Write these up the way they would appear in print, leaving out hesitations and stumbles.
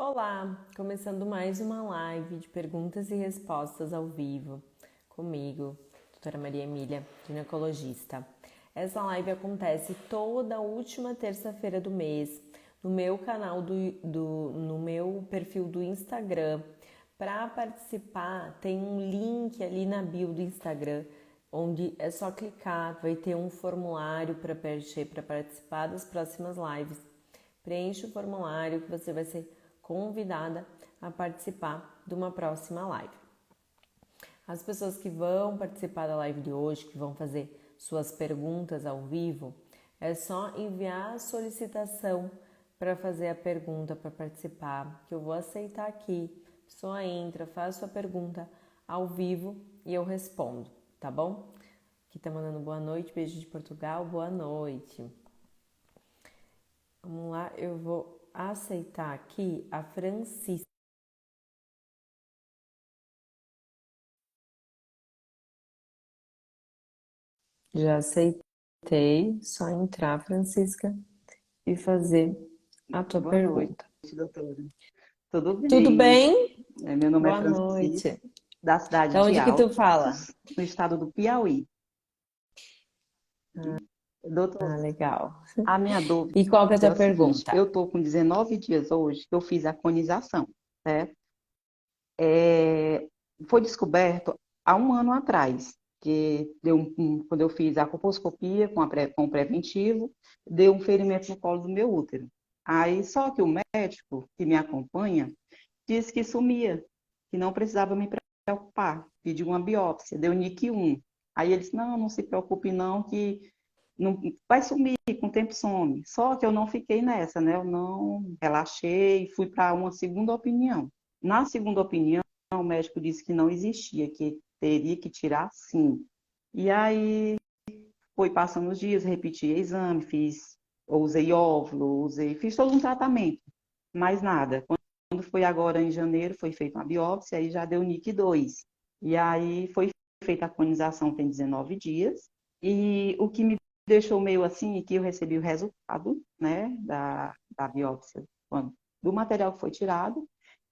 Olá, começando mais uma live de perguntas e respostas ao vivo comigo, doutora Maria Emília, ginecologista. Essa live acontece toda última terça-feira do mês no meu canal no meu perfil do Instagram. Para participar, tem um link ali na bio do Instagram, onde é só clicar, vai ter um formulário para preencher para participar das próximas lives. Preencha o formulário que você vai ser convidada a participar de uma próxima live. As pessoas que vão participar da live de hoje, que vão fazer suas perguntas ao vivo, é só enviar a solicitação para fazer a pergunta, para participar, que eu vou aceitar aqui. A pessoa entra, faz sua pergunta ao vivo e eu respondo, tá bom? Aqui tá mandando boa noite, beijo de Portugal, boa noite. Vamos lá, eu vou aceitar aqui a Francisca. Já aceitei, só entrar, Francisca, e fazer a tua Boa noite, pergunta. doutora. Tudo Tudo bem? bem? Meu nome é Boa Francisco, noite. da cidade Da de onde que tu fala? Altos, no estado do Piauí. Ah, Doutor, legal. a minha dúvida E qual que é a é tua o seguinte, pergunta? eu estou com 19 dias hoje que eu fiz a conização, certo? Foi descoberto há um ano atrás, que quando eu fiz a colposcopia com preventivo, deu um ferimento no colo do meu útero. Aí, só que o médico que me acompanha disse que sumia, que não precisava me preocupar, pediu uma biópsia, deu NIC1. Aí ele disse, não se preocupe não, que não, vai sumir, com o tempo some. Só que eu não fiquei nessa, né? Eu não relaxei, fui para uma segunda opinião. Na segunda opinião, o médico disse que não existia, que teria que tirar sim. E aí foi passando os dias, repeti exame, usei óvulo, fiz todo um tratamento, mais nada. Quando foi agora em janeiro, foi feita uma biópsia, aí já deu NIC2. E aí foi feita a conização tem 19 dias. E o que me deixou meio assim é que eu recebi o resultado, né, da biópsia, do material que foi tirado.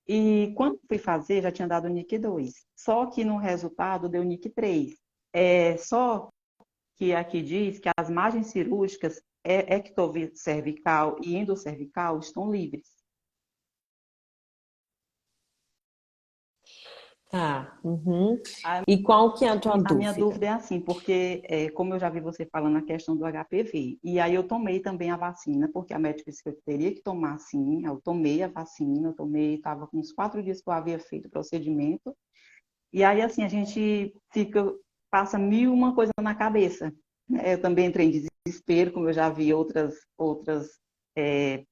E quando fui fazer, já tinha dado NIC2. Só que no resultado deu NIC3. Só que aqui diz que as margens cirúrgicas ectocervical e endocervical estão livres. Tá, uhum. A, E qual que é a tua a minha dúvida? dúvida é assim, porque como eu já vi você falando a questão do HPV, e aí eu tomei também a vacina, porque a médica disse que eu teria que tomar sim, eu tomei a vacina, estava com uns 4 dias que eu havia feito o procedimento, e aí assim, a gente passa mil e uma coisa na cabeça, né? Eu também entrei em desespero, como eu já vi outras é,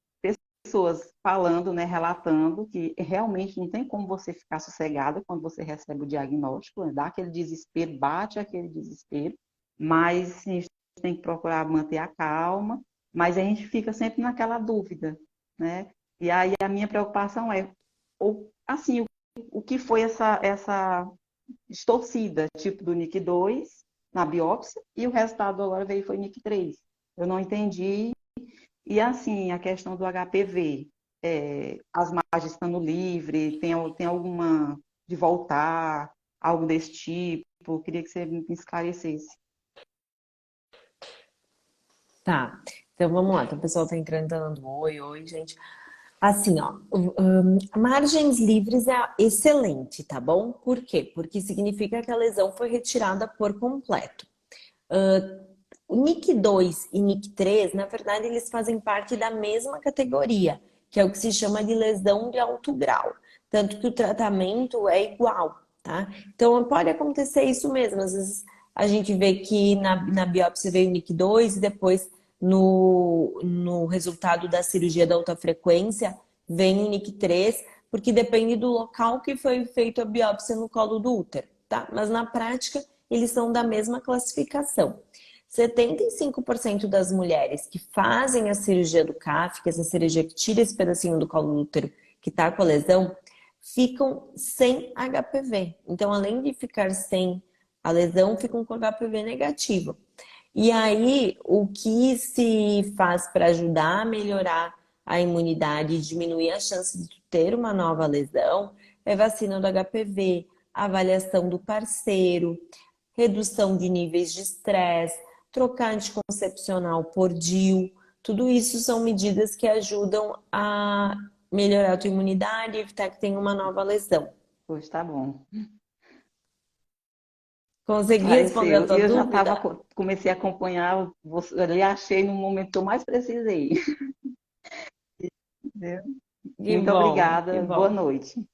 pessoas falando, né, relatando que realmente não tem como você ficar sossegada quando você recebe o diagnóstico, né? Dá aquele desespero, bate aquele desespero, mas a gente tem que procurar manter a calma, mas a gente fica sempre naquela dúvida, né? E aí a minha preocupação é, assim, o que foi essa distorcida, tipo do NIC2 na biópsia, e o resultado agora veio foi NIC3. Eu não entendi. E assim, a questão do HPV, as margens estando livre, tem alguma de voltar, algo desse tipo? Eu queria que você me esclarecesse. Tá, então vamos lá. Então, o pessoal tá entrando, dando oi, oi, gente. Assim, ó, margens livres é excelente, tá bom? Por quê? Porque significa que a lesão foi retirada por completo. O NIC2 e NIC3, na verdade, eles fazem parte da mesma categoria, que é o que se chama de lesão de alto grau. Tanto que o tratamento é igual, tá? Então, pode acontecer isso mesmo. Às vezes, a gente vê que na biópsia veio o NIC2 e depois no resultado da cirurgia da alta frequência vem o NIC3, porque depende do local que foi feita a biópsia no colo do útero, tá? Mas na prática, eles são da mesma classificação. 75% das mulheres que fazem a cirurgia do CAF, que é essa cirurgia que tira esse pedacinho do colo do útero que está com a lesão, ficam sem HPV. Então, além de ficar sem a lesão, ficam com HPV negativo. E aí, o que se faz para ajudar a melhorar a imunidade e diminuir a chance de tu ter uma nova lesão é vacina do HPV, avaliação do parceiro, redução de níveis de estresse, trocar anticoncepcional por DIU. Tudo isso são medidas que ajudam a melhorar a tua imunidade e evitar que tenha uma nova lesão. Pois tá bom. Consegui responder a Esclareceu. tua E eu já dúvida? comecei a acompanhar, ali achei no momento que eu mais precisei. Entendeu? Que Muito bom, que obrigada. Boa bom. noite.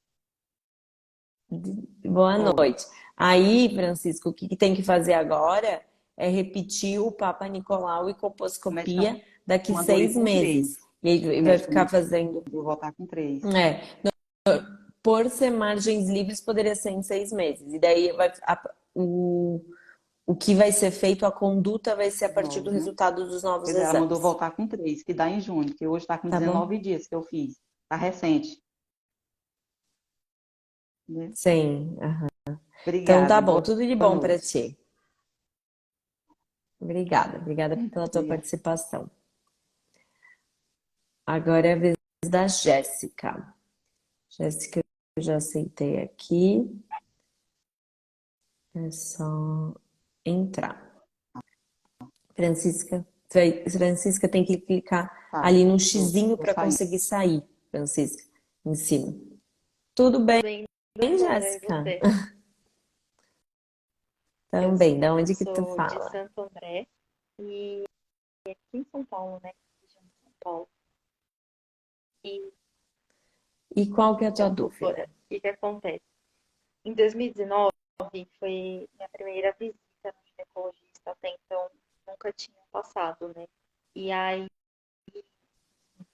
Boa Oi. noite. Aí, Francisco, o que tem que fazer agora é repetir o Papa Nicolau e O médico colposcopia daqui mandou ir seis com três. meses. E aí O vai médico ficar fazendo. mandou voltar com três. É, por ser margens livres, poderia ser em 6 meses. E daí o que vai ser feito, a conduta vai ser a Os partir do novos, né? resultado dos novos Pois é, ela mandou exames. voltar com três, que dá em junho, que hoje está com Tá bom? 19 dias que eu fiz. Tá recente, né? Sim. Aham. Então tá Obrigada. bom, Boa tudo de bom para noite. ti. Obrigada, obrigada pela tua Obrigada. participação. Agora é a vez da Jéssica. Jéssica, eu já aceitei aqui. É só entrar. Francisca tem que clicar Tá, ali no tô, xizinho tô para saindo. conseguir sair, Francisca, em cima. Tudo bem, Bem, Débora, e Jéssica? você? Eu Também. Da onde que tu sou de fala? Santo André e aqui em São Paulo, né? Região de São Paulo. E, E qual que é a tua então, Débora, dúvida? o que que acontece? Em 2019 foi minha primeira visita no ginecologista, até então nunca tinha passado, né? E aí,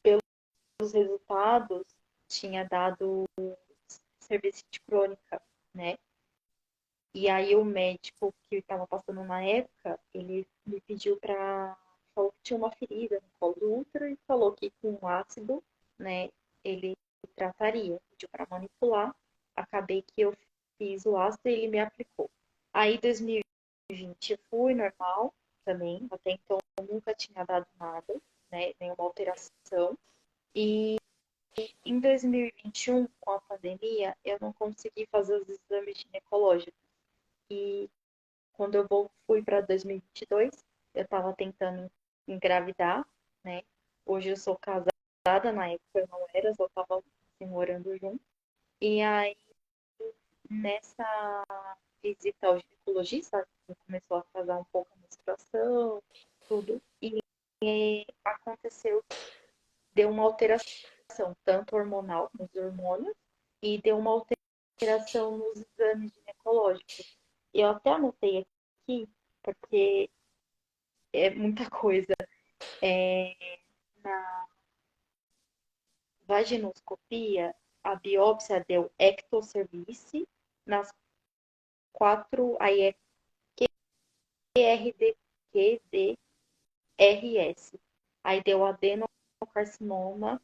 pelos resultados, tinha dado cervicite crônica, né? E aí o médico que estava passando na época, ele me pediu para falou que tinha uma ferida no colo do útero e falou que com ácido, né, ele trataria. Pediu para manipular. Acabei que eu fiz o ácido e ele me aplicou. Aí 2020 fui normal também, até então eu nunca tinha dado nada, né, nenhuma alteração. E em 2021, com a pandemia, eu não consegui fazer os exames ginecológicos. E quando eu fui para 2022, eu estava tentando engravidar, né? Hoje eu sou casada, na época eu não era, só estava assim, morando junto. E aí, nessa visita ao ginecologista, começou a atrasar um pouco a menstruação, tudo. E aconteceu, deu uma alteração, tanto hormonal, nos hormônios, e deu uma alteração nos exames ginecológicos. E eu até anotei aqui, porque é muita coisa. É, na vaginoscopia, a biópsia deu ectocervice nas quatro, aí é QRDQDRS. Aí deu adenocarcinoma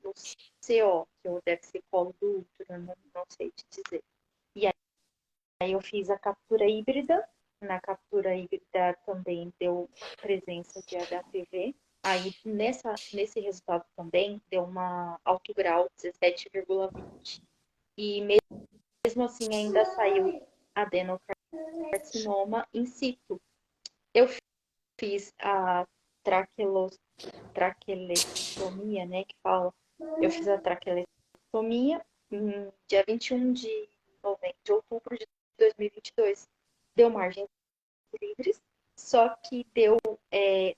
no CO, que deve ser colo do útero, não sei te dizer. E aí eu fiz a captura híbrida. Na captura híbrida também deu presença de HPV. Aí nesse resultado também deu uma alto grau 17,20. E mesmo assim ainda saiu adenocarcinoma in situ. Eu fiz a traqueostomia, né, que fala. Eu fiz a traqueostomia em dia 21 de outubro de 2022. Deu margens livres, só que deu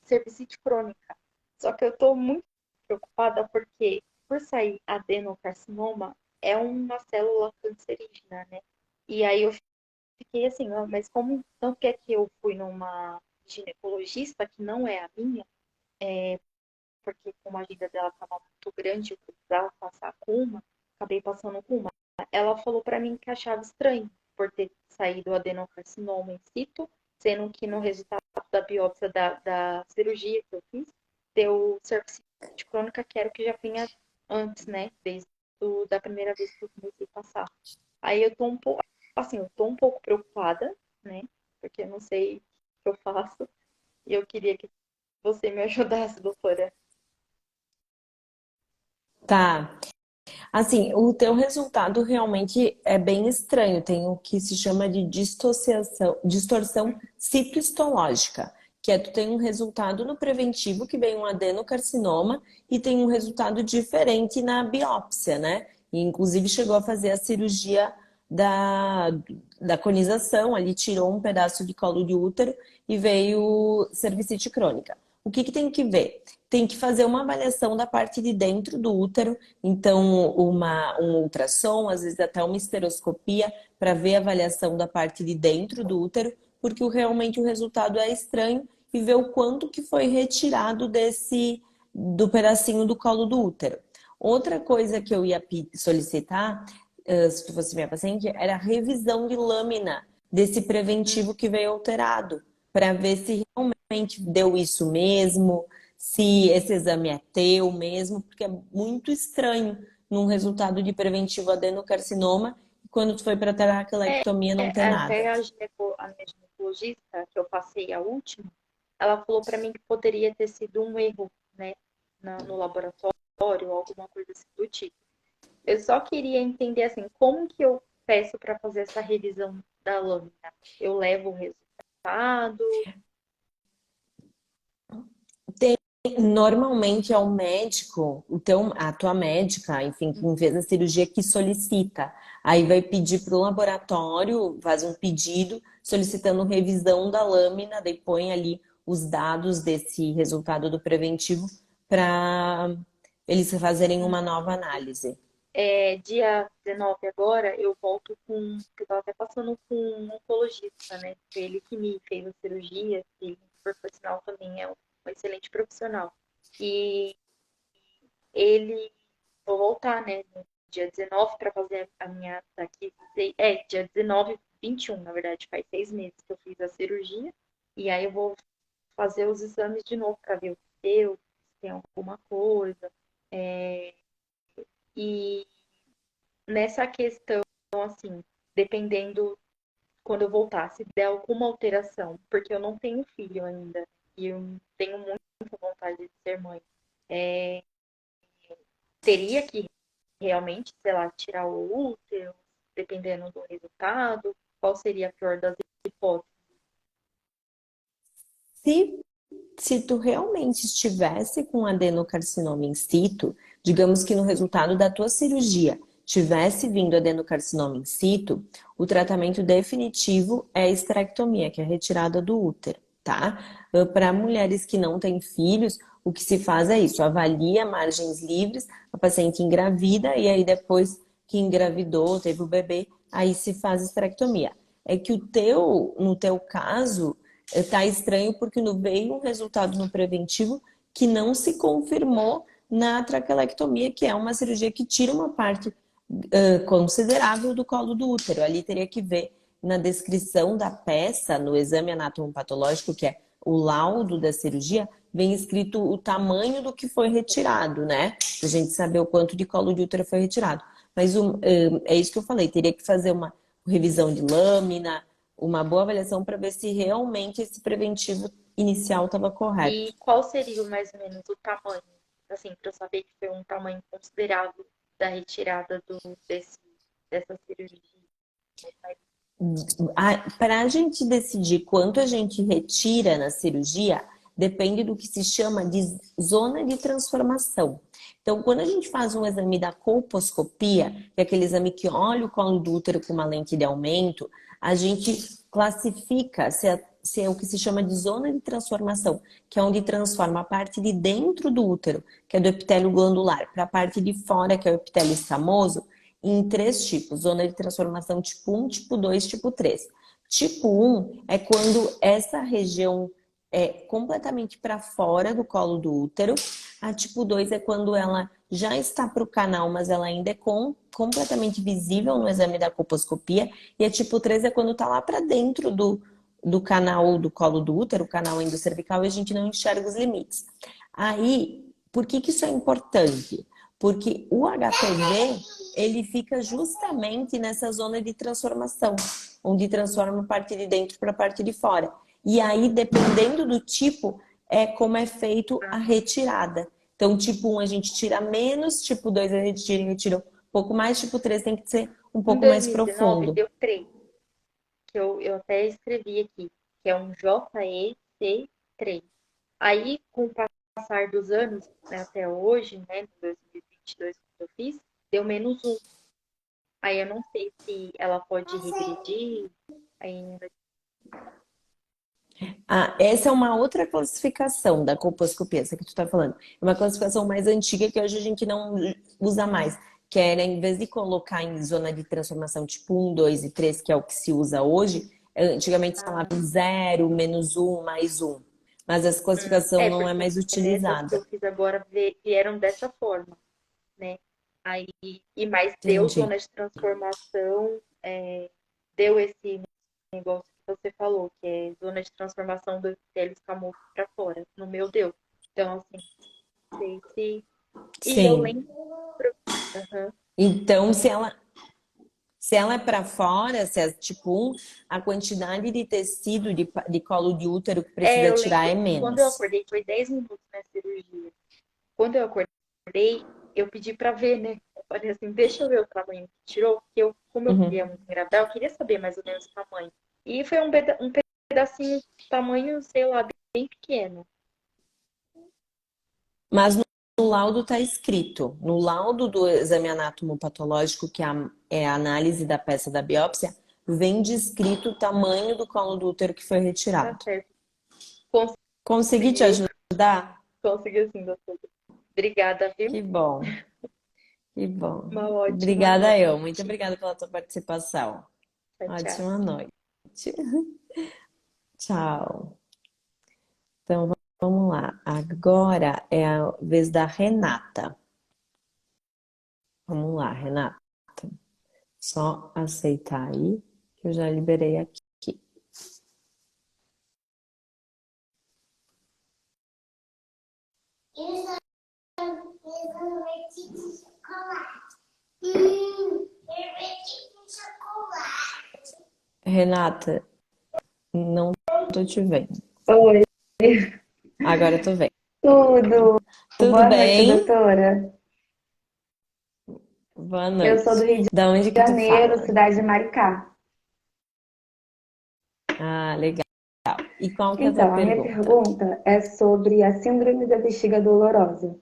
cervicite crônica. Só que eu estou muito preocupada porque, por sair adenocarcinoma, é uma célula cancerígena, né? E aí eu fiquei assim, mas como tanto que é que eu fui numa ginecologista que não é a minha, porque como a agenda dela estava muito grande, eu precisava passar com uma, acabei passando com uma. Ela falou para mim que achava estranho por ter saído adenocarcinoma in situ, sendo que no resultado da biópsia da cirurgia que eu fiz, deu cervicite crônica, que era o que já vinha antes, né? Desde da primeira vez que eu comecei a passar. Aí eu tô um pouco, assim, eu tô um pouco preocupada, né? Porque eu não sei o que eu faço. E eu queria que você me ajudasse, doutora. Tá. Assim, o teu resultado realmente é bem estranho. Tem o que se chama de distorção citohistológica, que é tu tem um resultado no preventivo que vem um adenocarcinoma e tem um resultado diferente na biópsia, né? E inclusive chegou a fazer a cirurgia da, da conização, ali tirou um pedaço de colo de útero e veio cervicite crônica. O que que tem que ver? Tem que fazer uma avaliação da parte de dentro do útero, então um ultrassom, às vezes até uma esteroscopia, para ver a avaliação da parte de dentro do útero, porque realmente o resultado é estranho e ver o quanto que foi retirado do pedacinho do colo do útero. Outra coisa que eu ia solicitar, se tu fosse minha paciente, era a revisão de lâmina desse preventivo que veio alterado, para ver se realmente deu isso mesmo, se esse exame é teu mesmo, porque é muito estranho num resultado de preventivo adenocarcinoma e quando tu foi para traquelectomia não ter nada. Até a minha ginecologista, que eu passei a última, ela falou para mim que poderia ter sido um erro, né, no laboratório, alguma coisa assim do tipo. Eu só queria entender, assim, como que eu peço para fazer essa revisão da lâmina? Eu levo o resultado? Normalmente é o médico, a tua médica, enfim, quem fez a cirurgia que solicita. Aí vai pedir para o laboratório, faz um pedido solicitando revisão da lâmina, daí põe ali os dados desse resultado do preventivo para eles fazerem uma nova análise. Dia 19 agora, eu volto com. Eu tava até passando com um oncologista, né? Ele que me fez a cirurgia, que por sinal também é um excelente profissional. E ele. Vou voltar, né? No dia 19 para fazer a minha daqui. Dia 19, 21, na verdade, faz 6 meses que eu fiz a cirurgia. E aí eu vou fazer os exames de novo para ver o que deu, se tem alguma coisa. E nessa questão, assim, dependendo quando eu voltar, se der alguma alteração, porque eu não tenho filho ainda e eu tenho muita vontade de ser mãe, teria que realmente, sei lá, tirar o útero, dependendo do resultado, qual seria a pior das hipóteses? Se, se tu realmente estivesse com adenocarcinoma in situ, digamos que no resultado da tua cirurgia tivesse vindo adenocarcinoma in situ, o tratamento definitivo é a esterectomia, que é a retirada do útero, tá? Para mulheres que não têm filhos, o que se faz é isso, avalia margens livres, a paciente engravida e aí depois que engravidou, teve o bebê, aí se faz esterectomia. É que no teu caso, tá estranho porque veio um resultado no preventivo que não se confirmou na traquelectomia, que é uma cirurgia que tira uma parte considerável do colo do útero. Ali teria que ver na descrição da peça, no exame anatomopatológico, que é o laudo da cirurgia, vem escrito o tamanho do que foi retirado, né? Pra gente saber o quanto de colo de útero foi retirado. Mas é isso que eu falei, teria que fazer uma revisão de lâmina, uma boa avaliação para ver se realmente esse preventivo inicial estava correto. E qual seria mais ou menos o tamanho, assim, para eu saber que foi um tamanho considerável da retirada dessa cirurgia? Para a gente decidir quanto a gente retira na cirurgia, depende do que se chama de zona de transformação. Então, quando a gente faz um exame da colposcopia, que é aquele exame que olha o colo do útero com uma lente de aumento, a gente classifica se é o que se chama de zona de transformação, que é onde transforma a parte de dentro do útero, que é do epitélio glandular, para a parte de fora, que é o epitélio escamoso, em 3 tipos, zona de transformação tipo 1, tipo 2, tipo 3. Tipo 1 é quando essa região é completamente para fora do colo do útero. A tipo 2 é quando ela já está para o canal, mas ela ainda é completamente visível no exame da colposcopia. E a tipo 3 é quando está lá para dentro do canal do colo do útero, o canal endocervical, e a gente não enxerga os limites. Aí, por que isso é importante? Porque o HPV, ele fica justamente nessa zona de transformação, onde transforma a parte de dentro para a parte de fora. E aí, dependendo do tipo, é como é feito a retirada. Então, tipo 1 a gente tira menos, tipo 2 a gente retira um pouco mais, tipo 3 tem que ser um Em pouco mais 2019 profundo. deu 3, que eu até escrevi aqui, que é um JEC3. Aí, com o passar dos anos, né, até hoje, né, em 2022, que eu fiz, deu -1. Aí eu não sei se ela pode regredir ainda. Ah, essa é uma outra classificação da colposcopia, essa que tu tá falando. É uma classificação mais antiga que hoje a gente não usa mais. Que era, em vez de colocar em zona de transformação tipo 1, 2 e 3, que é o que se usa hoje, antigamente se falava em 0, -1, +1. Mas essa classificação não é Porque mais essas que utilizada. eu fiz agora vieram dessa forma, né? Aí, mais deu Entendi. zona de transformação, deu esse negócio que você falou, que é zona de transformação do epitélio escamoso para fora. No meu deu. Então, assim, não sei se. E eu Sim. lembro. Aham. Então, se ela é para fora, se é tipo 1, a quantidade de tecido de colo de útero que precisa Eu tirar lembro é que quando eu menos. acordei, foi 10 minutos na cirurgia. Quando eu acordei, eu pedi para ver, né? Eu falei assim, deixa eu ver o tamanho que tirou, porque eu, como eu queria Uhum. muito engravidar, eu queria saber mais ou menos o tamanho. E foi um pedacinho, tamanho, sei lá, bem pequeno. Mas no laudo está escrito, no laudo do exame anatomopatológico, que é a análise da peça da biópsia, vem descrito o tamanho do colo do útero que foi Tá retirado. certo. Consegui te Consegui, ajudar? consegui sim, doutora. Obrigada, viu? Que bom, que bom. Uma ótima Obrigada eu, muito noite. obrigada pela tua participação. Tchau, tchau. Ótima noite. Tchau. Então vamos lá. Agora é a vez da Renata. Vamos lá, Renata. Só aceitar aí, que eu já liberei aqui. Sorvete de chocolate. Sorvete de chocolate. Renata, não tô te vendo. Oi, Agora eu tô vendo. tudo. Tudo Boa noite, bem? doutora. Boa Eu sou do noite. Rio de Da onde que tu Janeiro, fala? cidade de Maricá. Ah, legal. E qual que é a tua Então, a minha pergunta? pergunta é sobre a síndrome da bexiga dolorosa.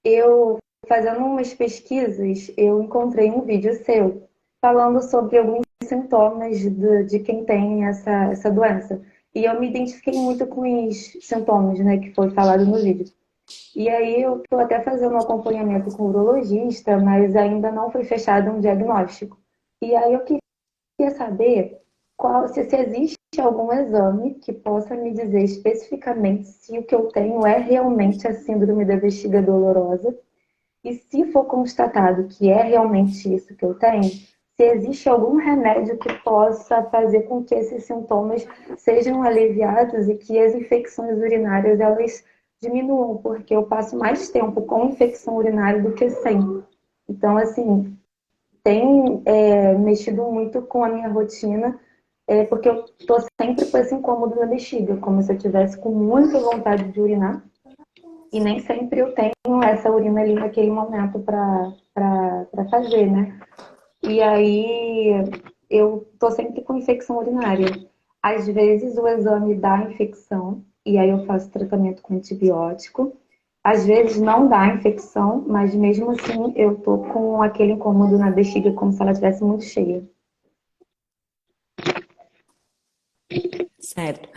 Eu, fazendo umas pesquisas, eu encontrei um vídeo seu falando sobre alguns sintomas de quem tem essa doença. E eu me identifiquei muito com os sintomas, né, que foi falado no vídeo. E aí eu estou até fazendo um acompanhamento com o urologista, mas ainda não foi fechado um diagnóstico. E aí eu queria saber se existe algum exame que possa me dizer especificamente se o que eu tenho é realmente a síndrome da bexiga dolorosa. E se for constatado que é realmente isso que eu tenho, se existe algum remédio que possa fazer com que esses sintomas sejam aliviados e que as infecções urinárias elas diminuam, porque eu passo mais tempo com infecção urinária do que sem. Então, assim, tem mexido muito com a minha rotina, porque eu estou sempre com esse incômodo na bexiga, como se eu tivesse com muita vontade de urinar. E nem sempre eu tenho essa urina ali naquele momento para fazer, né? E aí eu tô sempre com infecção urinária. Às vezes o exame dá infecção e aí eu faço tratamento com antibiótico. Às vezes não dá infecção, mas mesmo assim eu tô com aquele incômodo na bexiga como se ela estivesse muito cheia. Certo.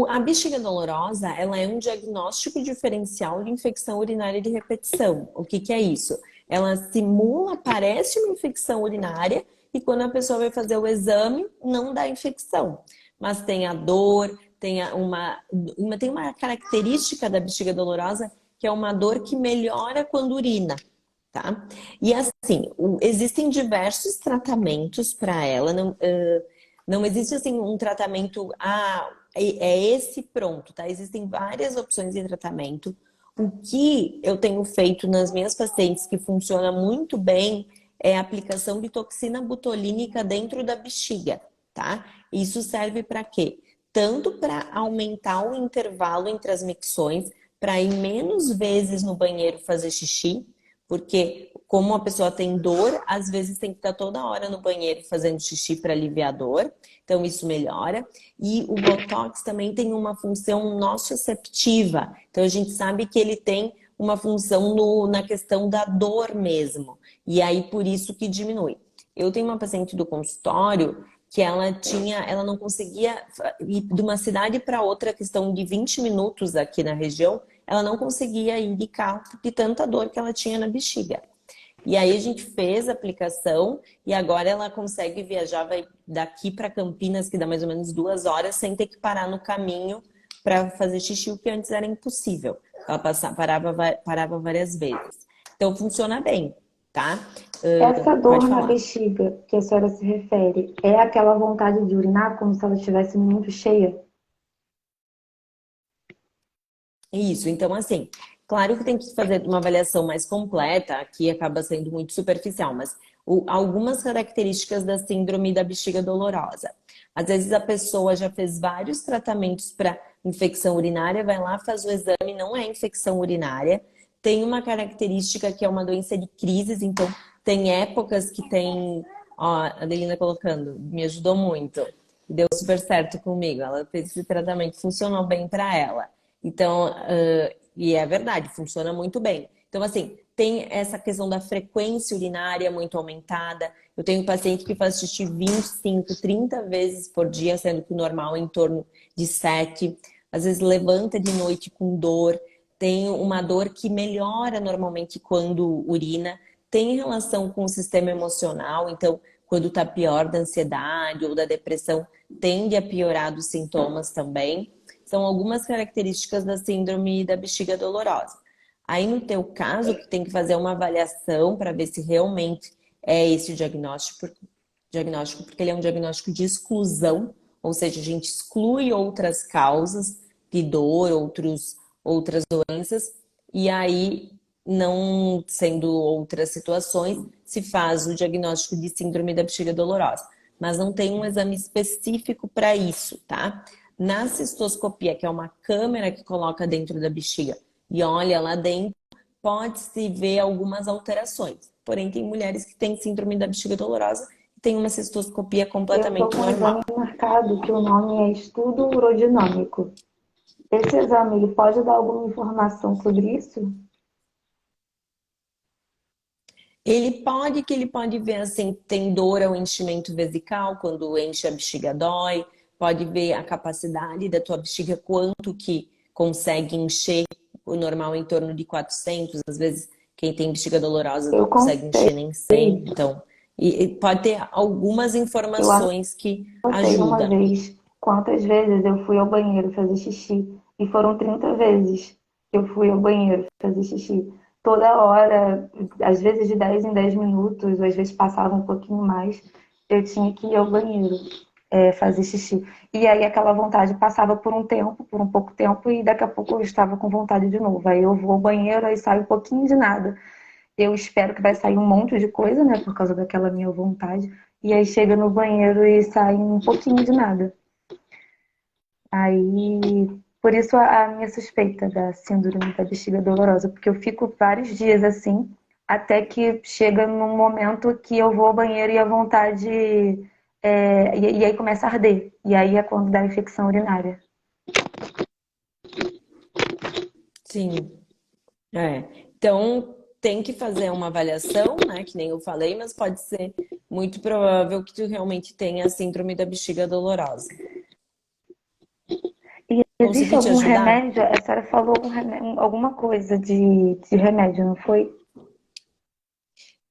A bexiga dolorosa, ela é um diagnóstico diferencial de infecção urinária de repetição. O que que é isso? Ela simula, parece uma infecção urinária e quando a pessoa vai fazer o exame, não dá infecção. Mas tem a dor, tem uma característica da bexiga dolorosa que é uma dor que melhora quando urina, tá? E assim, existem diversos tratamentos para ela, não existe assim um tratamento, é esse pronto, tá? Existem várias opções de tratamento. O que eu tenho feito nas minhas pacientes que funciona muito bem é a aplicação de toxina botulínica dentro da bexiga, tá? Isso serve para quê? Tanto para aumentar o intervalo entre as micções, para ir menos vezes no banheiro fazer xixi, porque como a pessoa tem dor, às vezes tem que estar toda hora no banheiro fazendo xixi para aliviar a dor, então isso melhora. E o Botox também tem uma função nociceptiva, então a gente sabe que ele tem uma função na questão da dor mesmo, e aí por isso que diminui. Eu tenho uma paciente do consultório que ela não conseguia ir de uma cidade para outra, questão de 20 minutos aqui na região, ela não conseguia ir de carro de tanta dor que ela tinha na bexiga. E aí a gente fez a aplicação e agora ela consegue viajar, vai daqui para Campinas, que dá mais ou menos 2 horas, sem ter que parar no caminho para fazer xixi, o que antes era impossível. Ela parava várias vezes. Então funciona bem, tá? Essa Pode dor na falar. bexiga que a senhora se refere, é aquela vontade de urinar como se ela estivesse muito cheia? Isso, então assim, claro que tem que fazer uma avaliação mais completa, aqui acaba sendo muito superficial, mas algumas características da síndrome da bexiga dolorosa. Às vezes a pessoa já fez vários tratamentos para infecção urinária, vai lá, faz o exame, não é infecção urinária, tem uma característica que é uma doença de crises, então tem épocas que tem, ó, a Adelina colocando, me ajudou muito, deu super certo comigo, ela fez esse tratamento, funcionou bem para ela. Então, e é verdade, funciona muito bem. Então, assim, tem essa questão da frequência urinária muito aumentada. Eu tenho um paciente que faz xixi 25, 30 vezes por dia, sendo que o normal é em torno de 7. Às vezes levanta de noite com dor. Tem uma dor que melhora normalmente quando urina. Tem relação com o sistema emocional, então, quando tá pior da ansiedade ou da depressão, tende a piorar dos sintomas também. São algumas características da síndrome da bexiga dolorosa. Aí, no teu caso, tu tem que fazer uma avaliação para ver se realmente é esse o diagnóstico, porque ele é um diagnóstico de exclusão, ou seja, a gente exclui outras causas de dor, outras doenças, e aí, não sendo outras situações, se faz o diagnóstico de síndrome da bexiga dolorosa. Mas não tem um exame específico para isso, tá? Na cistoscopia, que é uma câmera que coloca dentro da bexiga e olha lá dentro, pode-se ver algumas alterações. Porém, tem mulheres que têm síndrome da bexiga dolorosa e têm uma cistoscopia Eu estou completamente com um exame normal. marcado que o nome é estudo urodinâmico. Esse exame, ele pode dar alguma informação sobre isso? Ele pode ver assim, tem dor ao enchimento vesical, quando enche a bexiga dói, pode ver a capacidade da tua bexiga, quanto que consegue encher, o normal em torno de 400, às vezes quem tem bexiga dolorosa não Eu consegue contei, encher nem 100, então, e pode ter algumas eu informações que anotei uma ajudam. vez quantas vezes eu fui ao banheiro fazer xixi. E foram 30 vezes que eu fui ao banheiro fazer xixi. Toda hora, às vezes de 10 em 10 minutos, ou às vezes passava um pouquinho mais, eu tinha que ir ao banheiro fazer xixi. E aí aquela vontade passava por um tempo, por um pouco tempo, e daqui a pouco eu estava com vontade de novo. Aí eu vou ao banheiro, aí sai um pouquinho de nada. Eu espero que vai sair um monte de coisa, né, por causa daquela minha vontade. E aí chega no banheiro e sai um pouquinho de nada. Aí, por isso a minha suspeita da síndrome da bexiga dolorosa, porque eu fico vários dias assim, até que chega num momento que eu vou ao banheiro e a vontade. E aí começa a arder. E aí é quando dá infecção urinária. Sim, então tem que fazer uma avaliação, né, que nem eu falei, mas pode ser muito provável que tu realmente tenha a síndrome da bexiga dolorosa. E existe Consegui te algum ajudar? remédio? A senhora falou alguma coisa de remédio, não foi?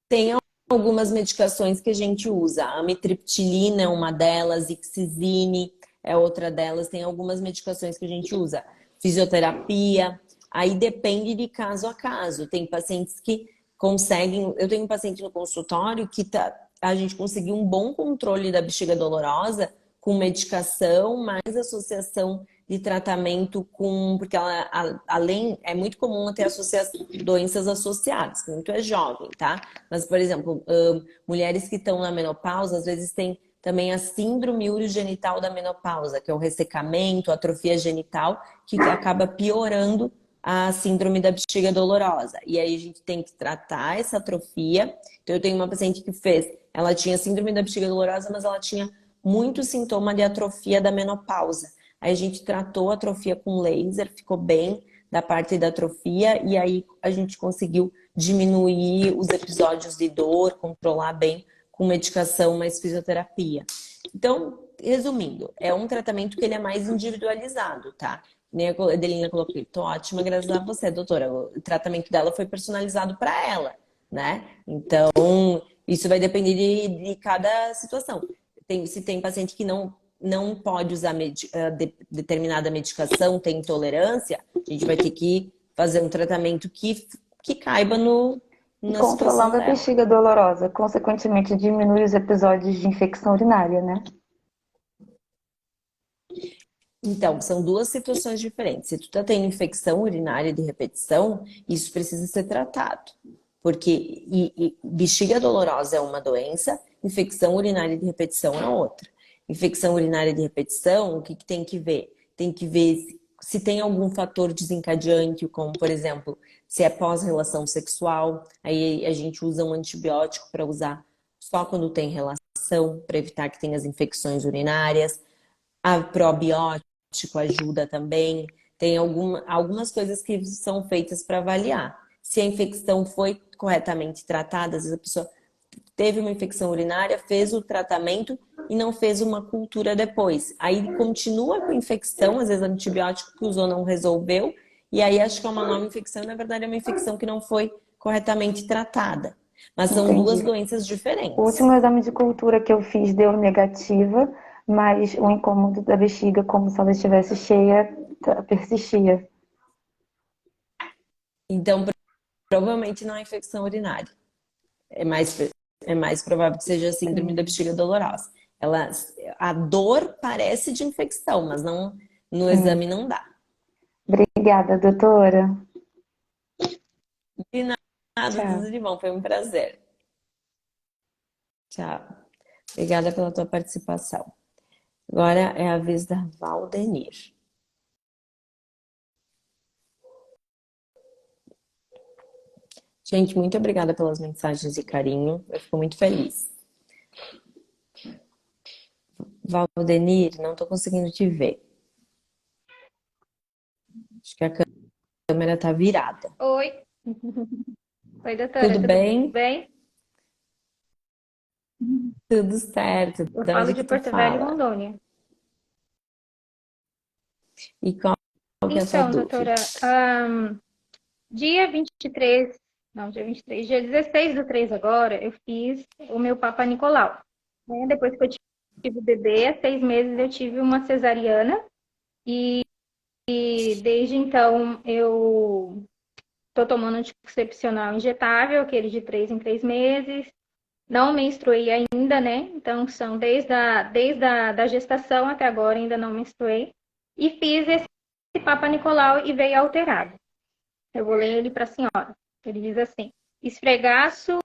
Tem algumas medicações que a gente usa. A amitriptilina é uma delas, Ixizine é outra delas. Tem algumas medicações que a gente usa. Fisioterapia. Aí depende de caso a caso. Tem pacientes que conseguem... Eu tenho um paciente no consultório que a gente conseguiu um bom controle da bexiga dolorosa com medicação, mais associação de tratamento com... Porque ela, além... É muito comum ter doenças associadas, que muito é jovem, tá? Mas, por exemplo, mulheres que estão na menopausa, às vezes tem também a síndrome urogenital da menopausa, que é o ressecamento, a atrofia genital, que acaba piorando a síndrome da bexiga dolorosa. E aí a gente tem que tratar essa atrofia. Então eu tenho uma paciente que ela tinha síndrome da bexiga dolorosa, mas ela tinha muito sintoma de atrofia da menopausa. Aí a gente tratou a atrofia com laser, ficou bem da parte da atrofia, e aí a gente conseguiu diminuir os episódios de dor, controlar bem com medicação, mais fisioterapia. Então, resumindo, é um tratamento que ele é mais individualizado, tá? Nem a Adelina colocou, tô ótima, graças a você, doutora. O tratamento dela foi personalizado para ela, né? Então, isso vai depender de cada situação. Se tem paciente que não pode usar determinada medicação, tem intolerância, a gente vai ter que fazer um tratamento que caiba E na situação controlando a dela. bexiga dolorosa, consequentemente diminui os episódios de infecção urinária, né? Então, são duas situações diferentes. Se tu tá tendo infecção urinária de repetição, isso precisa ser tratado. Porque bexiga dolorosa é uma doença, infecção urinária de repetição é outra. Infecção urinária de repetição, o que tem que ver? Tem que ver se tem algum fator desencadeante, como, por exemplo, se é pós-relação sexual, aí a gente usa um antibiótico para usar só quando tem relação, para evitar que tenha as infecções urinárias. A probiótico ajuda também. Tem algumas coisas que são feitas para avaliar. Se a infecção foi corretamente tratada, às vezes a pessoa teve uma infecção urinária, fez o tratamento e não fez uma cultura depois. Aí continua com a infecção, às vezes o antibiótico que usou não resolveu, e aí acho que é uma nova infecção, e na verdade é uma infecção que não foi corretamente tratada. Mas são duas Entendi. doenças O diferentes. último exame de cultura que eu fiz deu negativa, mas o incômodo da bexiga, como se ela estivesse cheia, persistia. Então, provavelmente não é infecção urinária. É mais provável que seja a síndrome da Sim, bexiga dolorosa. A dor parece de infecção, mas não, no exame sim. não dá. Obrigada, doutora. De nada, tudo Tchau. de bom, foi um prazer. Tchau. Obrigada pela tua participação. Agora é a vez da Valdenir. Gente, muito obrigada pelas mensagens de carinho. Eu fico muito feliz. Valdenir, não estou conseguindo te ver. Acho que a câmera está virada. Oi. Oi, doutora, Tudo tudo bem? bem? Tudo certo. Eu De falo onde de que tu Porto Velho, fala? Rondônia. E qual que é a tua Então, dúvida? doutora, dia 23, não, dia 23, dia 16 do 3 agora, eu fiz o meu Papa Nicolau. Né? Depois que eu tive o bebê, há 6 meses eu tive uma cesariana e desde então eu tô tomando anticoncepcional injetável, aquele de 3 em 3 meses. Não menstruei ainda, né? Então, são desde a gestação até agora, ainda não menstruei. E fiz esse Papa Nicolau e veio alterado. Eu vou ler ele para a senhora. Ele diz assim: esfregaço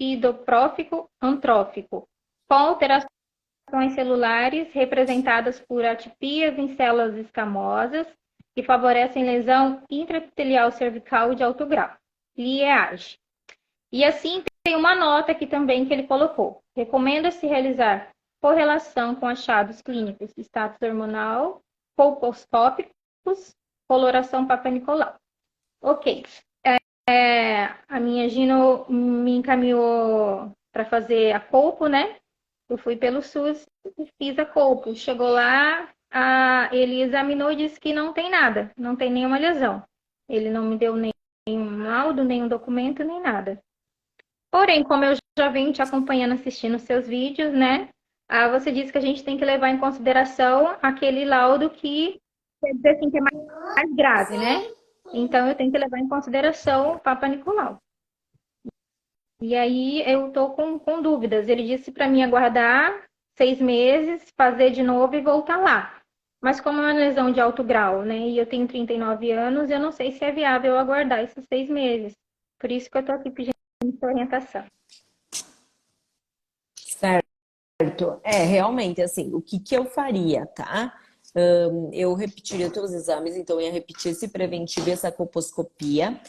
hidroprófico antrófico, com alterações celulares representadas por atipias em células escamosas que favorecem lesão intraepitelial cervical de alto grau, LIEAGE. E assim tem uma nota aqui também que ele colocou. Recomenda-se realizar correlação com achados clínicos, status hormonal, colposcópicos, coloração Papa Nicolau. Ok. A minha Gino me encaminhou para fazer a colpo, né? Eu fui pelo SUS e fiz a colpo. Chegou lá, ele examinou e disse que não tem nada, não tem nenhuma lesão. Ele não me deu nenhum laudo, nenhum documento, nem nada. Porém, como eu já venho te acompanhando, assistindo seus vídeos, né? Você disse que a gente tem que levar em consideração aquele laudo que quer dizer assim, que é mais grave, né? Então, eu tenho que levar em consideração o Papa Nicolau. E aí, eu tô com dúvidas. Ele disse para mim aguardar 6 meses, fazer de novo e voltar lá. Mas como é uma lesão de alto grau, né? E eu tenho 39 anos, eu não sei se é viável aguardar esses 6 meses. Por isso que eu tô aqui pedindo sua orientação. Certo. Realmente, assim, o que eu faria, tá? eu repetiria os teus exames, então eu ia repetir esse preventivo e essa colposcopia.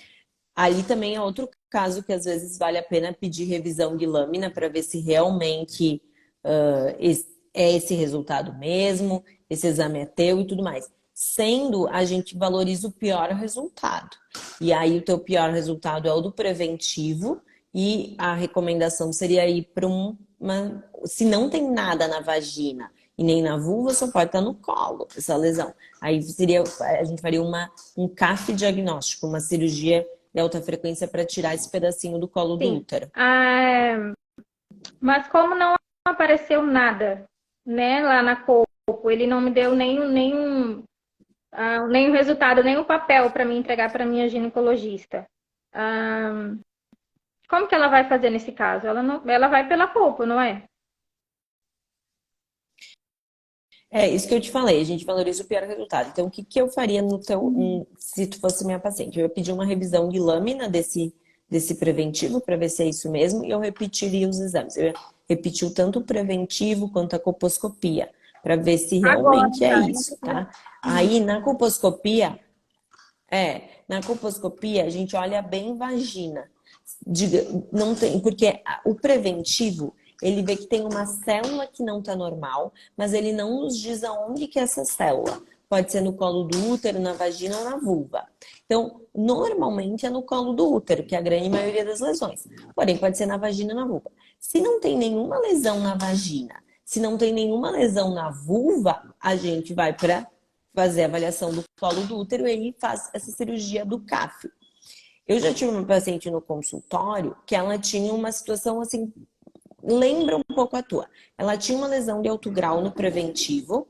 Ali também é outro caso que às vezes vale a pena pedir revisão de lâmina para ver se realmente é esse resultado mesmo, esse exame é teu e tudo mais. Sendo, a gente valoriza o pior resultado. E aí o teu pior resultado é o do preventivo e a recomendação seria ir para uma... Se não tem nada na vagina e nem na vulva, só pode estar no colo, essa lesão. Aí seria, a gente faria um CAF diagnóstico, uma cirurgia de alta frequência para tirar esse pedacinho do colo do Sim. útero. Mas como não apareceu nada, né, lá na corpo, ele não me deu nenhum resultado, nenhum papel para me entregar para minha ginecologista. Como que ela vai fazer nesse caso? Ela vai pela corpo, não é? É isso que eu te falei, a gente valoriza o pior resultado. Então, o que eu faria no se tu fosse minha paciente? Eu ia pedir uma revisão de lâmina desse preventivo para ver se é isso mesmo e eu repetiria os exames. Eu ia repetir tanto o preventivo quanto a colposcopia para ver se Agora, realmente é isso, tá? Aí, na colposcopia, a gente olha bem vagina. Não tem, porque o preventivo, ele vê que tem uma célula que não está normal, mas ele não nos diz aonde que é essa célula. Pode ser no colo do útero, na vagina ou na vulva. Então, normalmente é no colo do útero, que é a grande maioria das lesões. Porém, pode ser na vagina ou na vulva. Se não tem nenhuma lesão na vagina, se não tem nenhuma lesão na vulva, a gente vai para fazer a avaliação do colo do útero e aí faz essa cirurgia do CAF. Eu já tive uma paciente no consultório que ela tinha uma situação assim, lembra um pouco a tua. Ela tinha uma lesão de alto grau no preventivo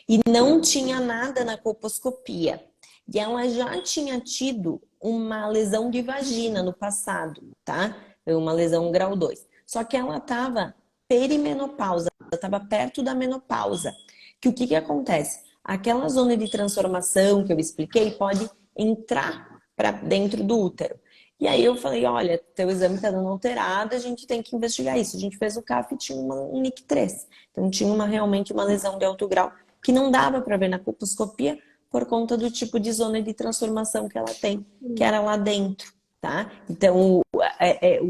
e não tinha nada na colposcopia. E ela já tinha tido uma lesão de vagina no passado, tá? Uma lesão grau 2. Só que ela estava perimenopausa, ela estava perto da menopausa. Que o que acontece? Aquela zona de transformação que eu expliquei pode entrar para dentro do útero. E aí eu falei, olha, teu exame está dando alterado, a gente tem que investigar isso. A gente fez o CAF e tinha um NIC3. Então tinha realmente uma lesão de alto grau que não dava para ver na colposcopia por conta do tipo de zona de transformação que ela tem, que era lá dentro, tá? Então o